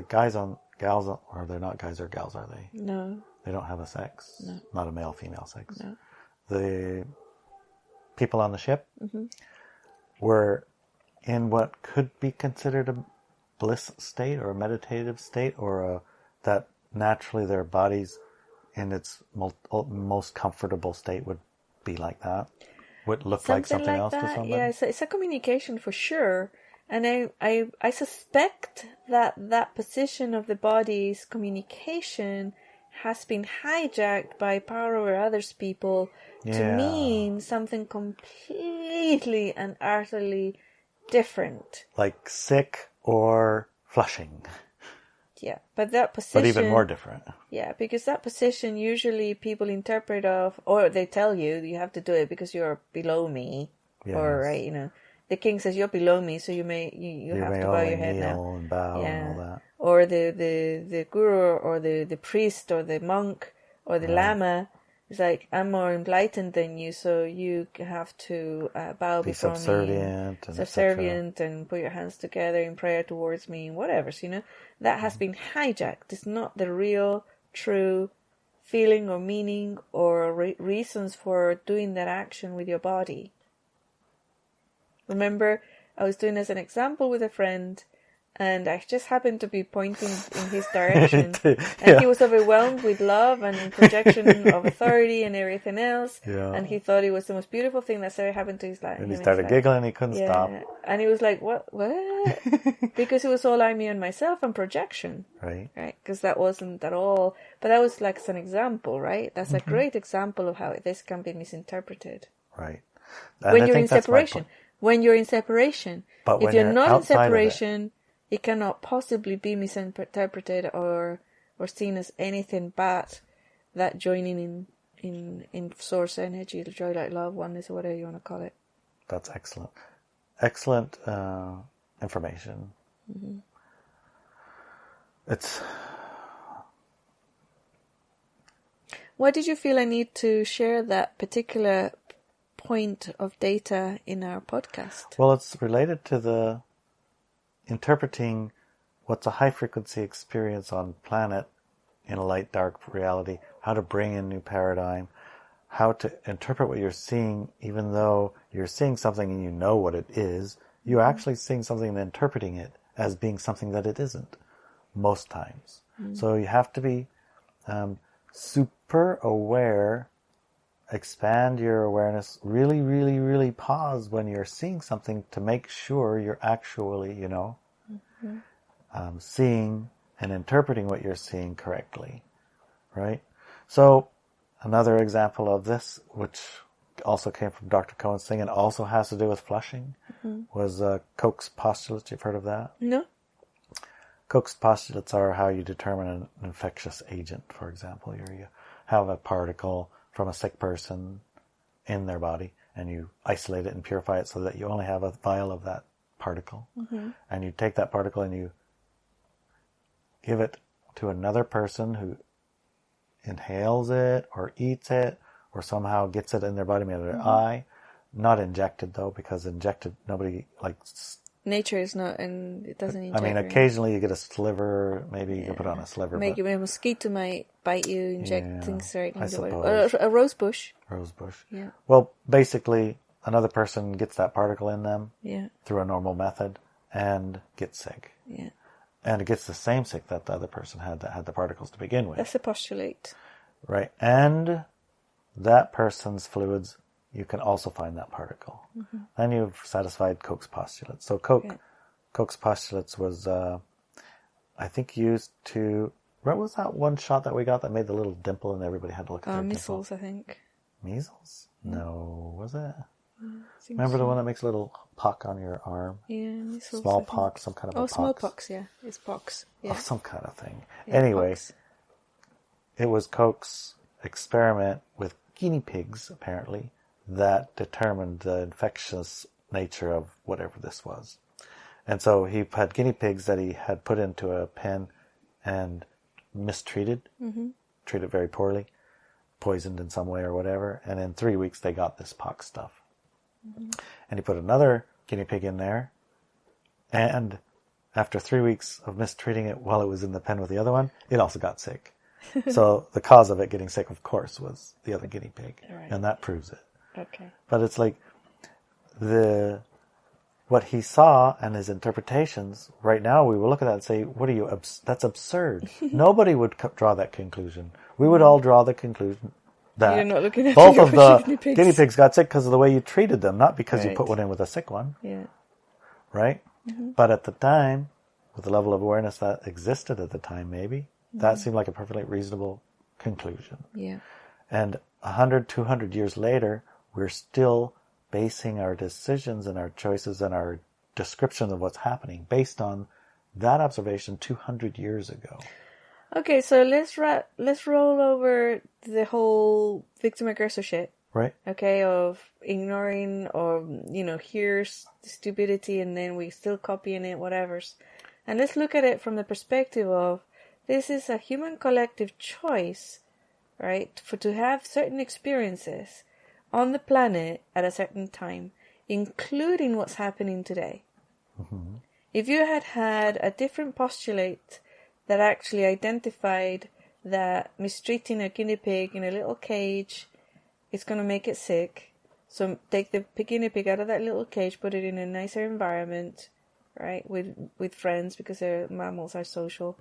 gals or they're not guys or gals, are they? No. They don't have a sex. No. Not a male-female sex. No. The people on the ship Mm-hmm. were in what could be considered a bliss state or a meditative state, or that naturally their bodies in its most comfortable state would be like that, would look like something like else that. to somebody. Yeah, it's a communication for sure. And I suspect that position of the body's communication has been hijacked by power over others people to mean something completely and utterly different. Like sick or flushing. Yeah, but that position... But even more different. Yeah, because that position usually people interpret or they tell you have to do it because you're below me. Yes. Or, right, the king says you're below me, so you have to bow your head now. And bow and all that. Or the guru or the priest or the monk or the lama is like, I'm more enlightened than you, so you have to bow before me. Subservient and put your hands together in prayer towards me and whatever. So, that has been hijacked. It's not the real, true feeling or meaning or reasons for doing that action with your body. Remember, I was doing as an example with a friend, and I just happened to be pointing in his direction. And he was overwhelmed with love and projection of authority and everything else. Yeah. And he thought it was the most beautiful thing that's ever happened to his life. And he started giggling, he couldn't stop. And he was like, what? Because it was all I, me, and myself and projection. Right. Because that wasn't at all. But that was like an example, right? That's a great example of how this can be misinterpreted. Right. When you're in separation. When you're in separation. But if you're not in separation, it cannot possibly be misinterpreted or seen as anything but that joining in source energy, joy, light, love, oneness, or whatever you want to call it. That's excellent. Excellent information. Mm-hmm. It's. Why did you feel I need to share that particular point of data in our podcast? Well, it's related to the interpreting what's a high frequency experience on planet in a light dark reality, how to bring in new paradigm, how to interpret what you're seeing, even though you're seeing something and you know what it is, you're actually seeing something and interpreting it as being something that it isn't, most times. So you have to be super aware, expand your awareness, really, really, really pause when you're seeing something to make sure you're actually, seeing and interpreting what you're seeing correctly, right? So another example of this, which also came from Dr. Cohen's thing and also has to do with flushing, was Koch's postulates. You've heard of that? No. Koch's postulates are how you determine an infectious agent, for example. You have a particle from a sick person in their body and you isolate it and purify it so that you only have a vial of that particle. And you take that particle and you give it to another person who inhales it or eats it or somehow gets it in their body, maybe their eye. Not injected though, because injected, nobody likes. Nature is not, and it doesn't inject. I mean, occasionally you get a sliver, maybe you can put on a sliver. Maybe a mosquito might bite you, inject things right into it. suppose. A rose bush. Rose bush. Yeah. Well, basically, another person gets that particle in them Yeah. through a normal method and gets sick. Yeah. And it gets the same sick that the other person had that had the particles to begin with. That's a postulate. Right. And that person's fluids, you can also find that particle. Then you've satisfied Koch's postulates. So Koch's postulates was, I think, used to... What was that one shot that we got that made the little dimple and everybody had to look at their Measles, dimple? I think. Measles? No, was it? Seems Remember the so. one that makes a little pock on your arm? Yeah, measles. Smallpox, some kind of a pox. Smallpox, yeah. It's pox. Yeah. Oh, some kind of thing. Yeah, Anyway, pox. it was Koch's experiment with guinea pigs, apparently, that determined the infectious nature of whatever this was. And so he had guinea pigs that he had put into a pen and mistreated, treated very poorly, poisoned in some way or whatever. And in 3 weeks, they got this pox stuff. And he put another guinea pig in there. And after 3 weeks of mistreating it while it was in the pen with the other one, it also got sick. So the cause of it getting sick, of course, was the other guinea pig. Right. And that proves it. Okay. But it's like what he saw and his interpretations, right now we will look at that and say, what are you, that's absurd. Nobody would draw that conclusion. We would all draw the conclusion that You're not looking at both of the guinea pigs. got sick because of the way you treated them, not because you Right. put one in with a sick one, Yeah. right? But at the time, with the level of awareness that existed at the time, maybe, that seemed like a perfectly reasonable conclusion. Yeah. And 100, 200 years later, we're still basing our decisions and our choices and our description of what's happening based on that observation 200 years ago. Okay, so let's roll over the whole victim aggressor shit. Right? Okay, of ignoring or, here's stupidity and then we still copying it, whatever's. And let's look at it from the perspective of this is a human collective choice, right, to have certain experiences on the planet at a certain time, including what's happening today. If you had a different postulate that actually identified that mistreating a guinea pig in a little cage is going to make it sick, so take the guinea pig out of that little cage, put it in a nicer environment, right, with friends, because mammals are social.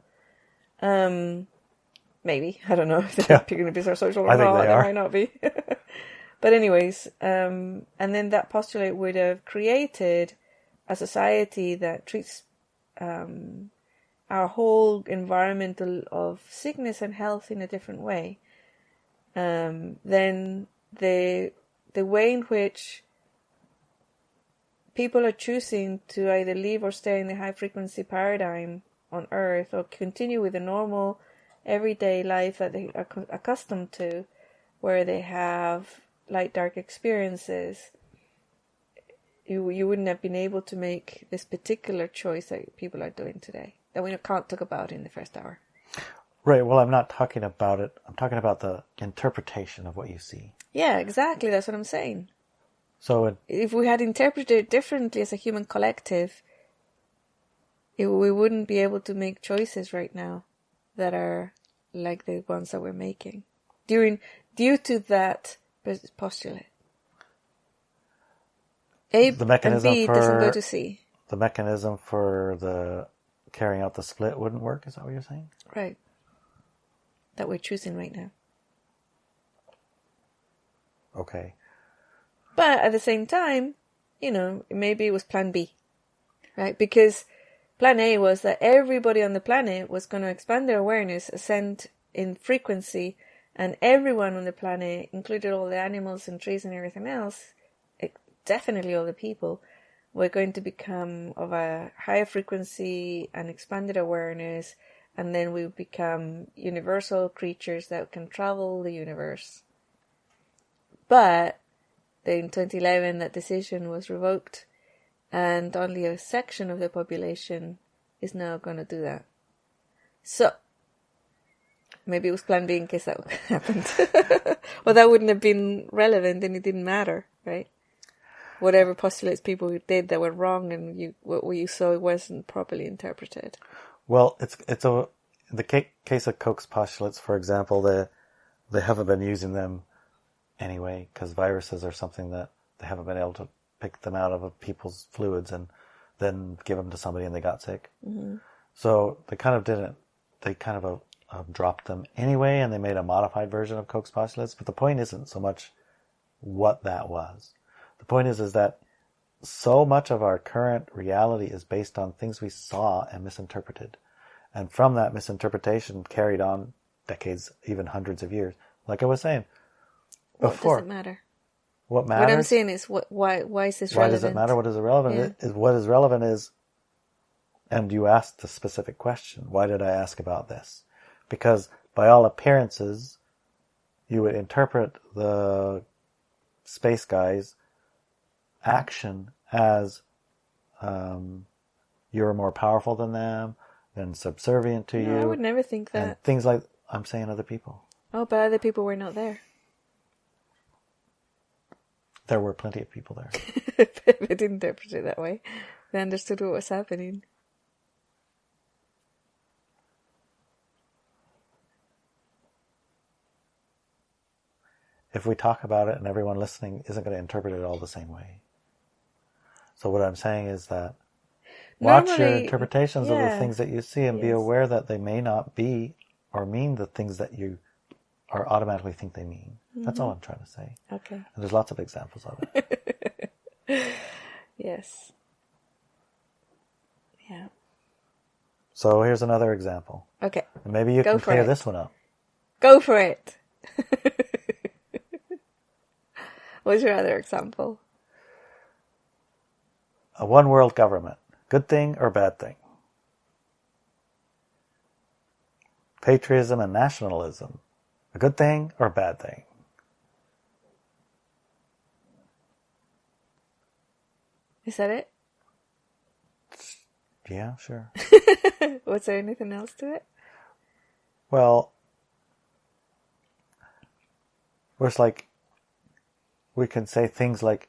Maybe, I don't know if the guinea pigs are social or I think not. they They are. might not be. But anyways, and then that postulate would have created a society that treats our whole environmental of sickness and health in a different way. Then the way in which people are choosing to either leave or stay in the high frequency paradigm on Earth or continue with the normal everyday life that they are accustomed to, where they have light dark experiences, you wouldn't have been able to make this particular choice that people are doing today, that we can't talk about in the first hour. Right. Well, I'm not talking about it. I'm talking about the interpretation of what you see. Yeah, exactly. That's what I'm saying. So if we had interpreted it differently as a human collective, we wouldn't be able to make choices right now that are like the ones that we're making due to that postulate. A the mechanism and B doesn't go to C. The mechanism for the carrying out the split wouldn't work. Is that what you're saying? Right. That we're choosing right now. Okay. But at the same time, maybe it was plan B, right? Because plan A was that everybody on the planet was going to expand their awareness, ascend in frequency, and everyone on the planet, including all the animals and trees and everything else, definitely all the people, were going to become of a higher frequency and expanded awareness, and then we would become universal creatures that can travel the universe. But in 2011, that decision was revoked, and only a section of the population is now going to do that. So, maybe it was plan B in case that happened. Well, that wouldn't have been relevant, and it didn't matter, right? Whatever postulates people did that were wrong, and what you saw wasn't properly interpreted. Well, in the case of Koch's postulates, for example, they haven't been using them anyway, because viruses are something that they haven't been able to pick them out of people's fluids and then give them to somebody and they got sick. Mm-hmm. So they kind of dropped them anyway, and they made a modified version of Koch's postulates. But the point isn't so much what that was. The point is that so much of our current reality is based on things we saw and misinterpreted. And from that misinterpretation carried on decades, even hundreds of years. Like I was saying, before. What does it matter? What matters? What I'm saying is, why is this relevant? Why does it matter? What is irrelevant? Yeah. What is relevant is, and you asked the specific question, why did I ask about this? Because by all appearances, you would interpret the space guy's action as you're more powerful than them, and subservient to you. I would never think that. And things like, I'm saying other people. Oh, but other people were not there. There were plenty of people there. They didn't interpret it that way. They understood what was happening. If we talk about it and everyone listening isn't going to interpret it all the same way. So what I'm saying is that watch your interpretations of the things that you see and be aware that they may not be or mean the things that you are automatically think they mean. Mm-hmm. That's all I'm trying to say. Okay. And there's lots of examples of it. Yes. Yeah. So here's another example. Okay. And maybe you can clear this one up. Go for it. What's your other example? A one world government. Good thing or bad thing? Patriotism and nationalism. A good thing or bad thing? Is that it? Yeah, sure. Was there anything else to it? Well, it's like, we can say things like,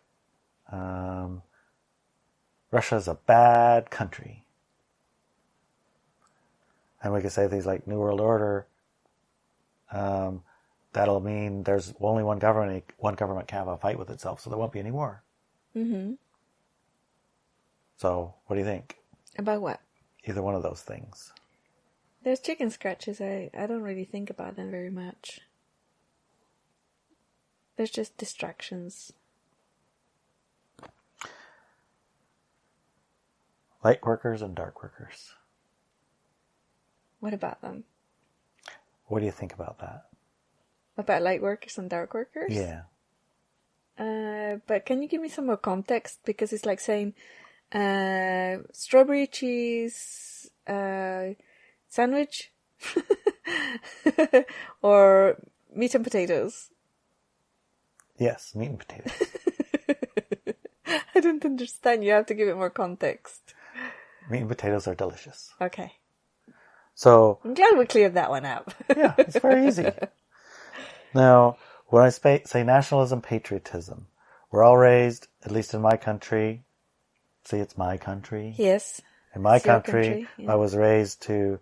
Russia's a bad country. And we can say things like New World Order. That'll mean there's only one government. One government can have a fight with itself, so there won't be any war. Mm-hmm. So, what do you think? About what? Either one of those things. There's chicken scratches. I don't really think about them very much. There's just distractions. Light workers and dark workers. What about them? What do you think about that? About light workers and dark workers? Yeah. But can you give me some more context? Because it's like saying strawberry cheese sandwich or meat and potatoes. Yes, meat and potatoes. I don't understand. You have to give it more context. Meat and potatoes are delicious. Okay. So, I'm glad we cleared that one up. yeah, it's very easy. Now, when I say nationalism, patriotism, we're all raised, at least in my country, see, it's my country. Yes. In my It's your country, yeah. I was raised to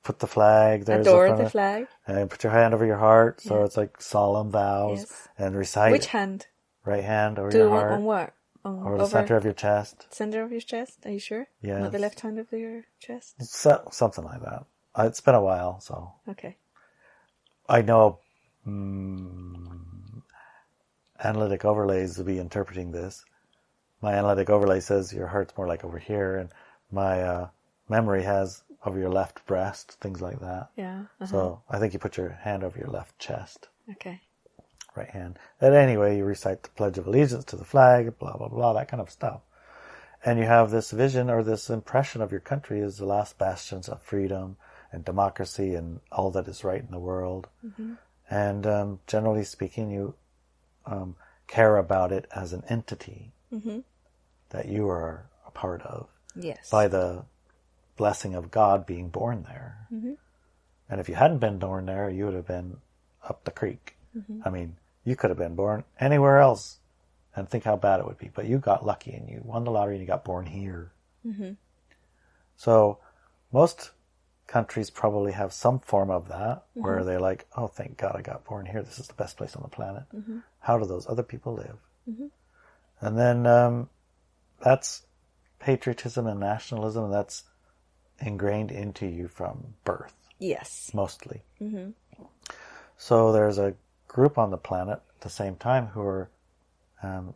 put the flag. Adore the flag. And put your hand over your heart, so it's like solemn vows. Yes. And recite. Which hand? Right hand over your heart. On what? Or the center of your chest. Center of your chest? Are you sure? Yes. Not the left hand of your chest? Something like that. It's been a while, so. Okay. I know analytic overlays will be interpreting this. My analytic overlay says your heart's more like over here, and my memory has over your left breast, things like that. Yeah. So I think you put your hand over your left chest. Okay. Right hand. And anyway, you recite the Pledge of Allegiance to the flag, blah, blah, blah, that kind of stuff. And you have this vision or this impression of your country as the last bastions of freedom and democracy and all that is right in the world. Mm-hmm. And generally speaking, you care about it as an entity that you are a part of. Yes. By the blessing of God being born there. Mm-hmm. And if you hadn't been born there, you would have been up the creek. Mm-hmm. I mean, you could have been born anywhere else and think how bad it would be. But you got lucky and you won the lottery and you got born here. Mm-hmm. So most countries probably have some form of that where they're like, oh, thank God I got born here. This is the best place on the planet. Mm-hmm. How do those other people live? Mm-hmm. And then that's patriotism and nationalism. That's ingrained into you from birth. Yes. Mostly. Mm-hmm. So there's a group on the planet at the same time who are,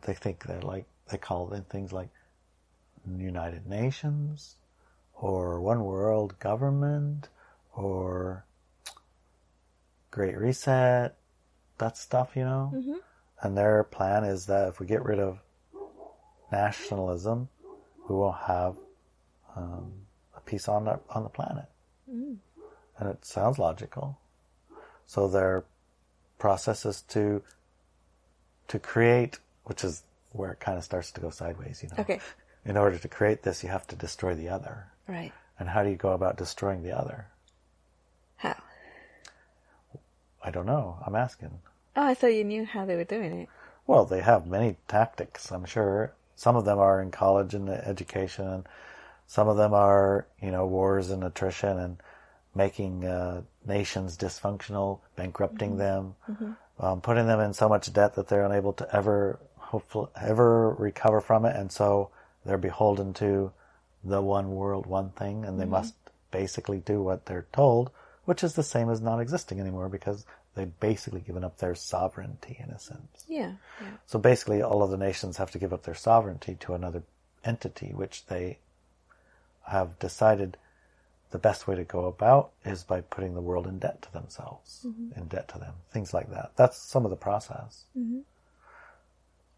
they think they're like, they call them things like United Nations or One World Government or Great Reset, that stuff, you know? Mm-hmm. And their plan is that if we get rid of nationalism, we won't have a peace on the planet. Mm. And it sounds logical. So their process is to create, which is where it kind of starts to go sideways, you know. Okay. In order to create this, you have to destroy the other. Right. And how do you go about destroying the other? How? I don't know. I'm asking. Oh, I thought you knew how they were doing it. Well, they have many tactics, I'm sure. Some of them are in college and education, and some of them are, you know, wars and attrition and making nations dysfunctional, bankrupting them, putting them in so much debt that they're unable to ever recover from it, and so they're beholden to the one world, one thing, and they must basically do what they're told, which is the same as not existing anymore because they've basically given up their sovereignty in a sense. Yeah. So basically all of the nations have to give up their sovereignty to another entity, which they have decided the best way to go about is by putting the world in debt to themselves, in debt to them, things like that. That's some of the process. Mm-hmm.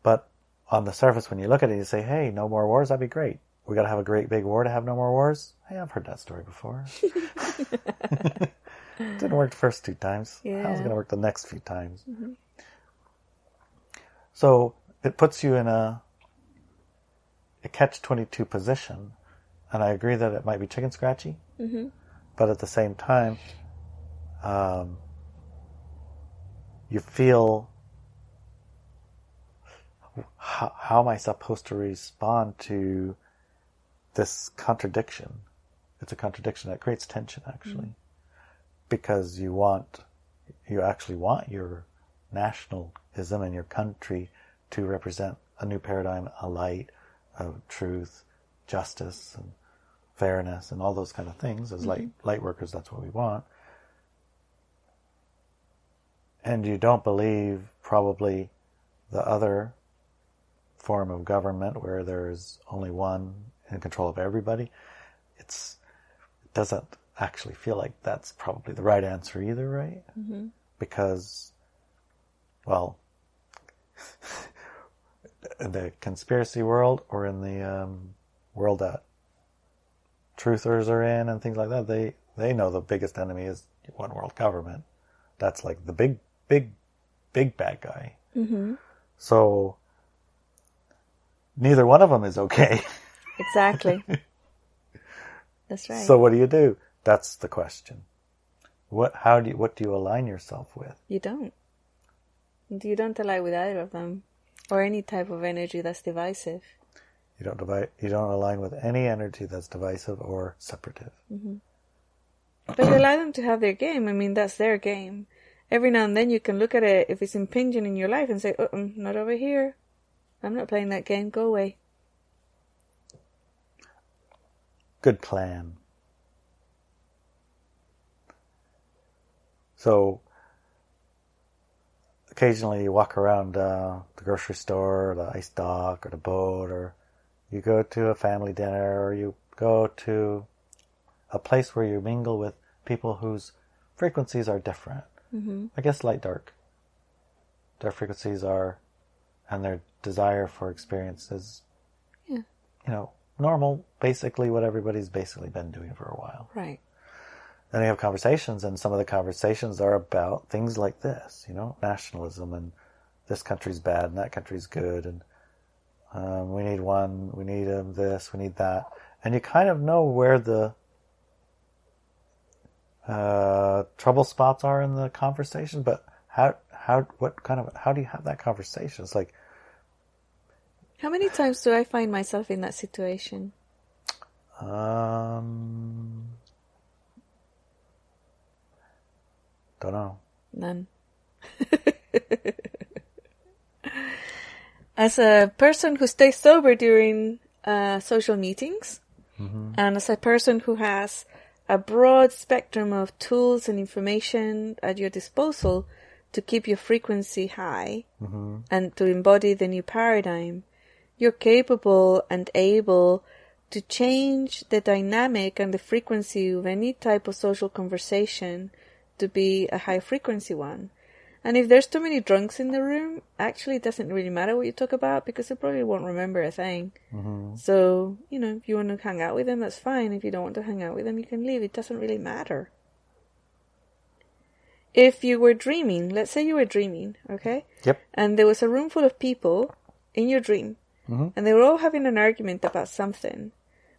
But on the surface, when you look at it, you say, hey, no more wars, that'd be great. We got to have a great big war to have no more wars? Hey, I've heard that story before. Didn't work the first 2 times. Yeah. How's it going to work the next few times? Mm-hmm. So it puts you in a catch-22 position. And I agree that it might be chicken scratchy. Mm-hmm. But at the same time, you feel, how am I supposed to respond to this contradiction? It's a contradiction that creates tension, actually. Because you actually want your nationalism and your country to represent a new paradigm, a light of truth, justice, and fairness, and all those kind of things. As light workers, that's what we want. And you don't believe probably the other form of government where there's only one in control of everybody. It doesn't actually feel like that's probably the right answer either, right? Mm-hmm. Because, well, in the conspiracy world or in the world that truthers are in and things like that, they know the biggest enemy is one world government. That's like the big bad guy. Mm-hmm. So neither one of them is okay. Exactly. That's right. So what do? That's the question. What do you align yourself with? You don't. You don't align with either of them, or any type of energy that's divisive. You don't align with any energy that's divisive or separative. Mm-hmm. But you allow them to have their game. I mean, that's their game. Every now and then you can look at it if it's impinging in your life and say, not over here. I'm not playing that game. Go away. Good plan. So occasionally you walk around the grocery store, or the ice dock, or the boat, or you go to a family dinner, or you go to a place where you mingle with people whose frequencies are different. Mm-hmm. I guess light, dark. Their frequencies are, and their desire for experience is, normal, basically what everybody's basically been doing for a while. Right. Then you have conversations, and some of the conversations are about things like this, nationalism, and this country's bad and that country's good, and we need this, we need that. And you kind of know where the trouble spots are in the conversation, but how do you have that conversation? It's like, how many times do I find myself in that situation? Don't know. None. As a person who stays sober during social meetings, Mm-hmm. and as a person who has a broad spectrum of tools and information at your disposal to keep your frequency high, Mm-hmm. and to embody the new paradigm, you're capable and able to change the dynamic and the frequency of any type of social conversation to be a high frequency one. And if there's too many drunks in the room, actually it doesn't really matter what you talk about, because they probably won't remember a thing. Mm-hmm. So, if you want to hang out with them, that's fine. If you don't want to hang out with them, you can leave. It doesn't really matter. If you were dreaming, let's say you were dreaming, okay? Yep. And there was a room full of people in your dream, Mm-hmm. and they were all having an argument about something.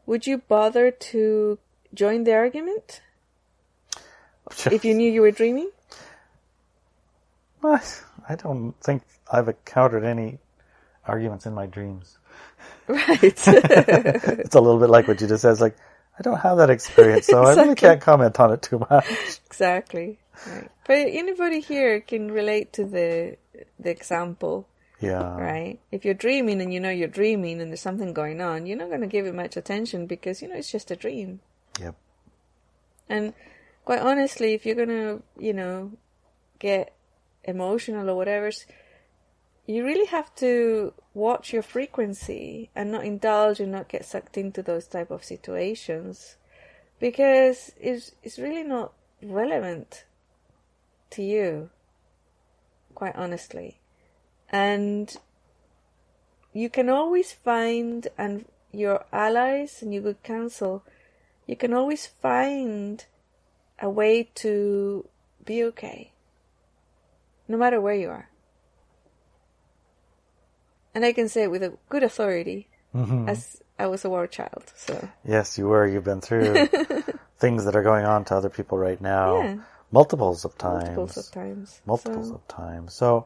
Would you bother to join the argument if you knew you were dreaming? Well, I don't think I've encountered any arguments in my dreams. Right. It's a little bit like what you just said. It's like, I don't have that experience, so I really can't comment on it too much. Exactly. Right. But anybody here can relate to the example. Yeah. Right? If you're dreaming and you know you're dreaming and there's something going on, you're not going to give it much attention because, it's just a dream. Yep. And quite honestly, if you're going to, get emotional or whatever, you really have to watch your frequency and not indulge and not get sucked into those type of situations, because it's really not relevant to you, quite honestly. And you can always find, and your allies and your good counsel, you can always find a way to be okay, no matter where you are. And I can say it with a good authority, Mm-hmm. as I was a war child. So Yes, you were. You've been through things that are going on to other people right now. Yeah. Multiples of times. Multiples of times. So,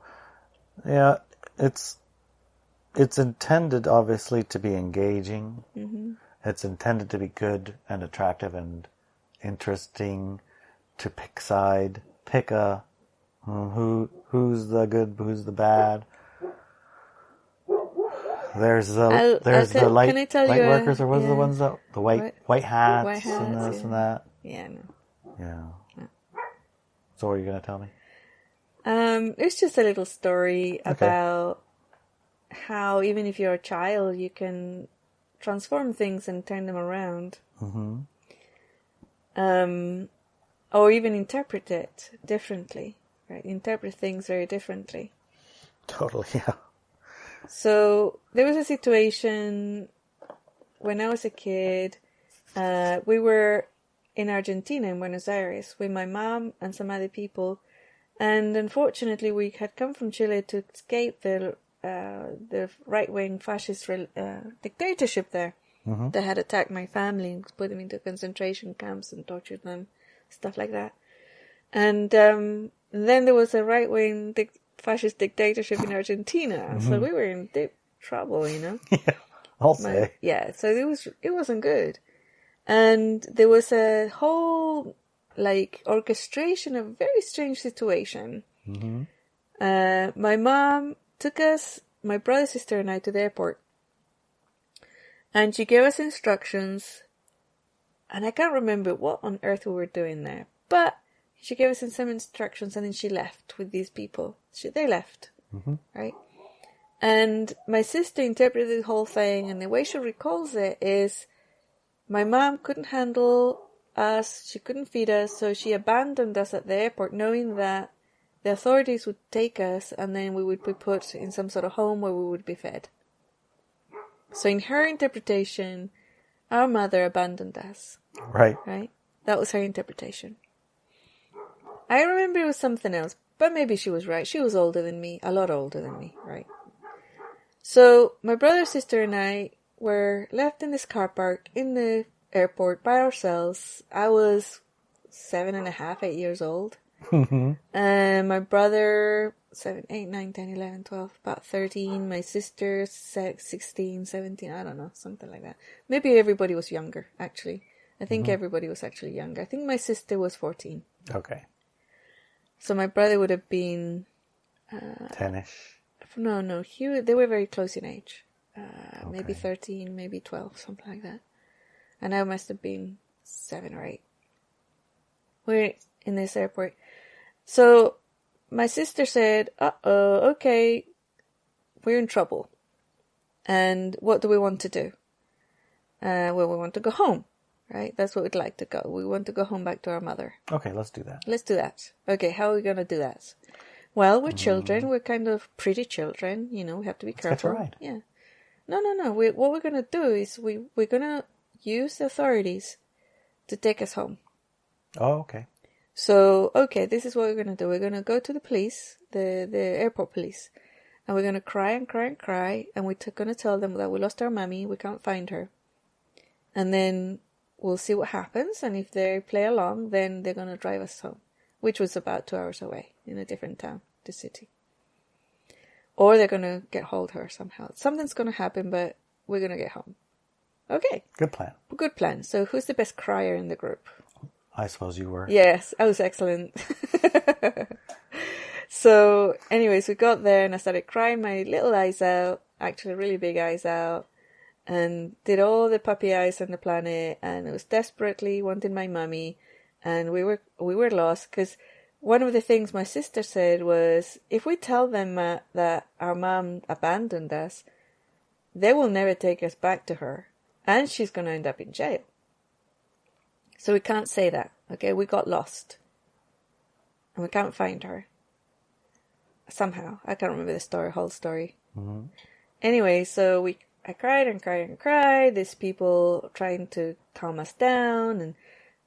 yeah, it's intended, obviously, to be engaging. Mm-hmm. It's intended to be good and attractive and interesting, to pick side, pick who's the good, who's the bad. There's the light workers, or what are the ones that the white hats and this and that. Yeah, no. Yeah. So what are you going to tell me? It's just a little story about how even if you're a child, you can transform things and turn them around. Mm-hmm. Or even interpret it differently, right? Interpret things very differently. Totally, yeah. So there was a situation when I was a kid. We were in Argentina, in Buenos Aires, with my mom and some other people, And unfortunately, we had come from Chile to escape the right-wing fascist dictatorship there that had attacked my family, put them into concentration camps and tortured them, stuff like that. And then there was a right-wing fascist dictatorship in Argentina, so we were in deep trouble, you know. Yeah, I'll say. Yeah, so it wasn't good, and there was a whole orchestration of a very strange situation. My mom took us, my brother, sister, and I to the airport, and she gave us instructions, and I can't remember what on earth we were doing there, but she gave us some instructions, and then she left with these people. They left, right? And my sister interpreted the whole thing, and the way she recalls it is my mom couldn't handle us, she couldn't feed us, so she abandoned us at the airport, knowing that the authorities would take us, and then we would be put in some sort of home where we would be fed. So in her interpretation, our mother abandoned us. Right. Right? That was her interpretation. I remember it was something else, but maybe she was right. She was older than me, a lot older than me, right? So my brother, sister, and I were left in this car park in the airport by ourselves. I was 7.5, 8 years old. And my brother, 7, 8, 9, 10, 11, 12, about 13. My sister, 16, 17, I don't know, something like that. Maybe everybody was younger, actually. I think everybody was actually younger. I think my sister was 14. Okay. So my brother would have been... 10-ish. No, they were very close in age. Maybe 13, maybe 12, something like that. And I must have been 7 or 8. We're in this airport. So my sister said, okay, we're in trouble. And what do we want to do? Well, we want to go home, right? That's what we'd like to go. We want to go home back to our mother. Okay, let's do that. Let's do that. Okay, how are we going to do that? Well, we're children. We're kind of pretty children. You know, we have to be careful. That's right. Yeah. No. What we're going to do is we're going to use the authorities to take us home. Oh, okay. So, okay, this is what we're going to do. We're going to go to the police, the airport police, and we're going to cry and cry and cry, and we're going to tell them that we lost our mommy, we can't find her. And then we'll see what happens, and if they play along, then they're going to drive us home, which was about 2 hours away in a different town, the city. Or they're going to get hold of her somehow. Something's going to happen, but we're going to get home. Okay. Good plan. Good plan. So who's the best crier in the group? I suppose you were. Yes, I was excellent. So, anyways, we got there and I started crying my little eyes out, actually really big eyes out, and did all the puppy eyes on the planet, and I was desperately wanting my mummy, and we were lost, because one of the things my sister said was, if we tell them that our mom abandoned us, they will never take us back to her, and she's going to end up in jail. So we can't say that, okay? We got lost. And we can't find her. Somehow. I can't remember the whole story. Mm-hmm. Anyway, so I cried and cried and cried. These people trying to calm us down.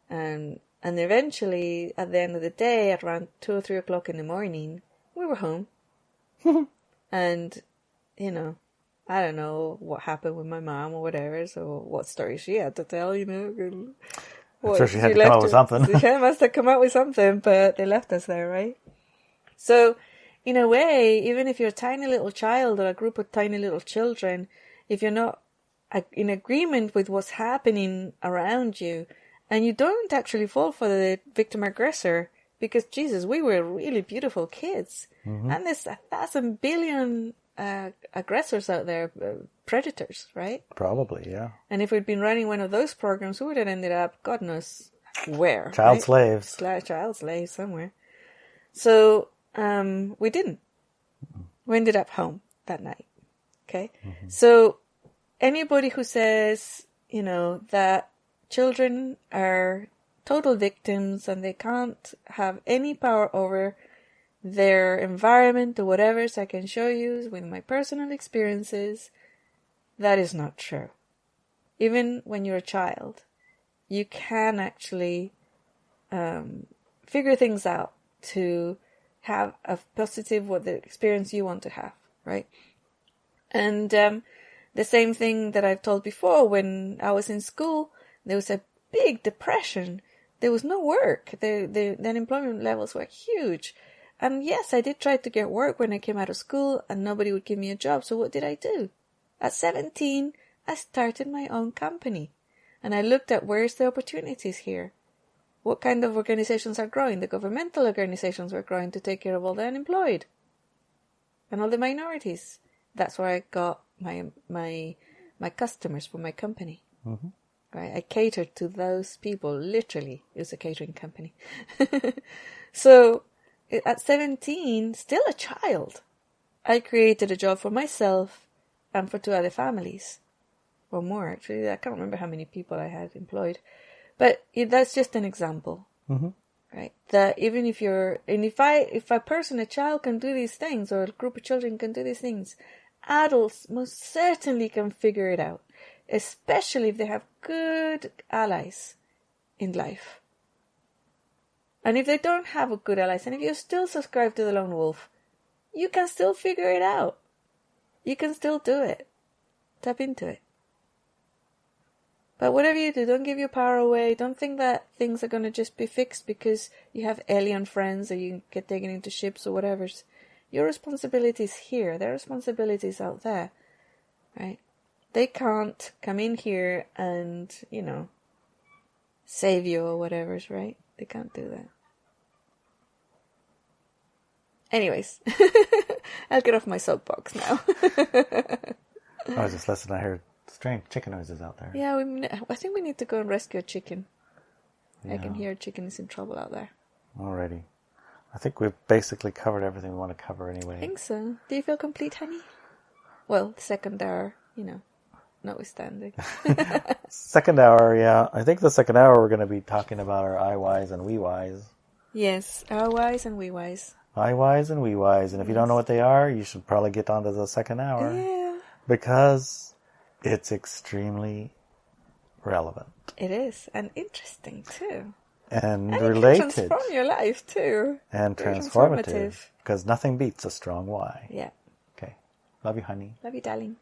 And eventually, at the end of the day, at around 2 or 3 o'clock in the morning, we were home. And, you know, I don't know what happened with my mom or whatever. So what story she had to tell, you know. I'm sure she had to come up with something. She must have come up with something, but they left us there, right? So, in a way, even if you're a tiny little child or a group of tiny little children, if you're not in agreement with what's happening around you, and you don't actually fall for the victim aggressor, because, Jesus, we were really beautiful kids. Mm-hmm. And there's 1,000 billion aggressors out there, predators, right? Probably, yeah. And if we'd been running one of those programs, we would have ended up, God knows where. Child slaves. Child slaves somewhere. So, we didn't. We ended up home that night. Okay? Mm-hmm. So, anybody who says, you know, that children are total victims and they can't have any power over their environment or whatever, so I can show you with my personal experiences, that is not true. Even when you're a child, you can actually figure things out to have a positive what the experience you want to have, right? And the same thing that I've told before, when I was in school, there was a big depression. There was no work. The unemployment levels were huge. And yes, I did try to get work when I came out of school, and nobody would give me a job. So what did I do? At 17, I started my own company. And I looked at where's the opportunities here. What kind of organizations are growing? The governmental organizations were growing to take care of all the unemployed and all the minorities. That's where I got my customers for my company. Mm-hmm. Right? I catered to those people. Literally, it was a catering company. So at 17, still a child, I created a job for myself and for 2 other families. Or more, actually. I can't remember how many people I had employed. But that's just an example. Mm-hmm. Right? That even if if a child can do these things, or a group of children can do these things, adults most certainly can figure it out. Especially if they have good allies in life. And if they don't have a good allies, and if you still subscribe to the lone wolf, you can still figure it out. You can still do it. Tap into it. But whatever you do, don't give your power away. Don't think that things are going to just be fixed because you have alien friends or you get taken into ships or whatever. Your responsibility is here. Their responsibility is out there. Right? They can't come in here and, save you or whatever, right? They can't do that. Anyways, I'll get off my soapbox now. I was just listening. I heard strange chicken noises out there. Yeah, I think we need to go and rescue a chicken. Yeah. I can hear a chicken is in trouble out there. Alrighty. I think we've basically covered everything we want to cover anyway. I think so. Do you feel complete, honey? Well, the second hour, notwithstanding. Second hour, yeah. I think the second hour we're going to be talking about our I-wise and we-wise. Yes, our wise and we wise. I-wise and we-wise. And if you don't know what they are, you should probably get onto the second hour. Yeah. Because it's extremely relevant. It is. And interesting, too. And It related. can transform your life, too. And Very transformative. Because nothing beats a strong why. Yeah. Okay. Love you, honey. Love you, darling.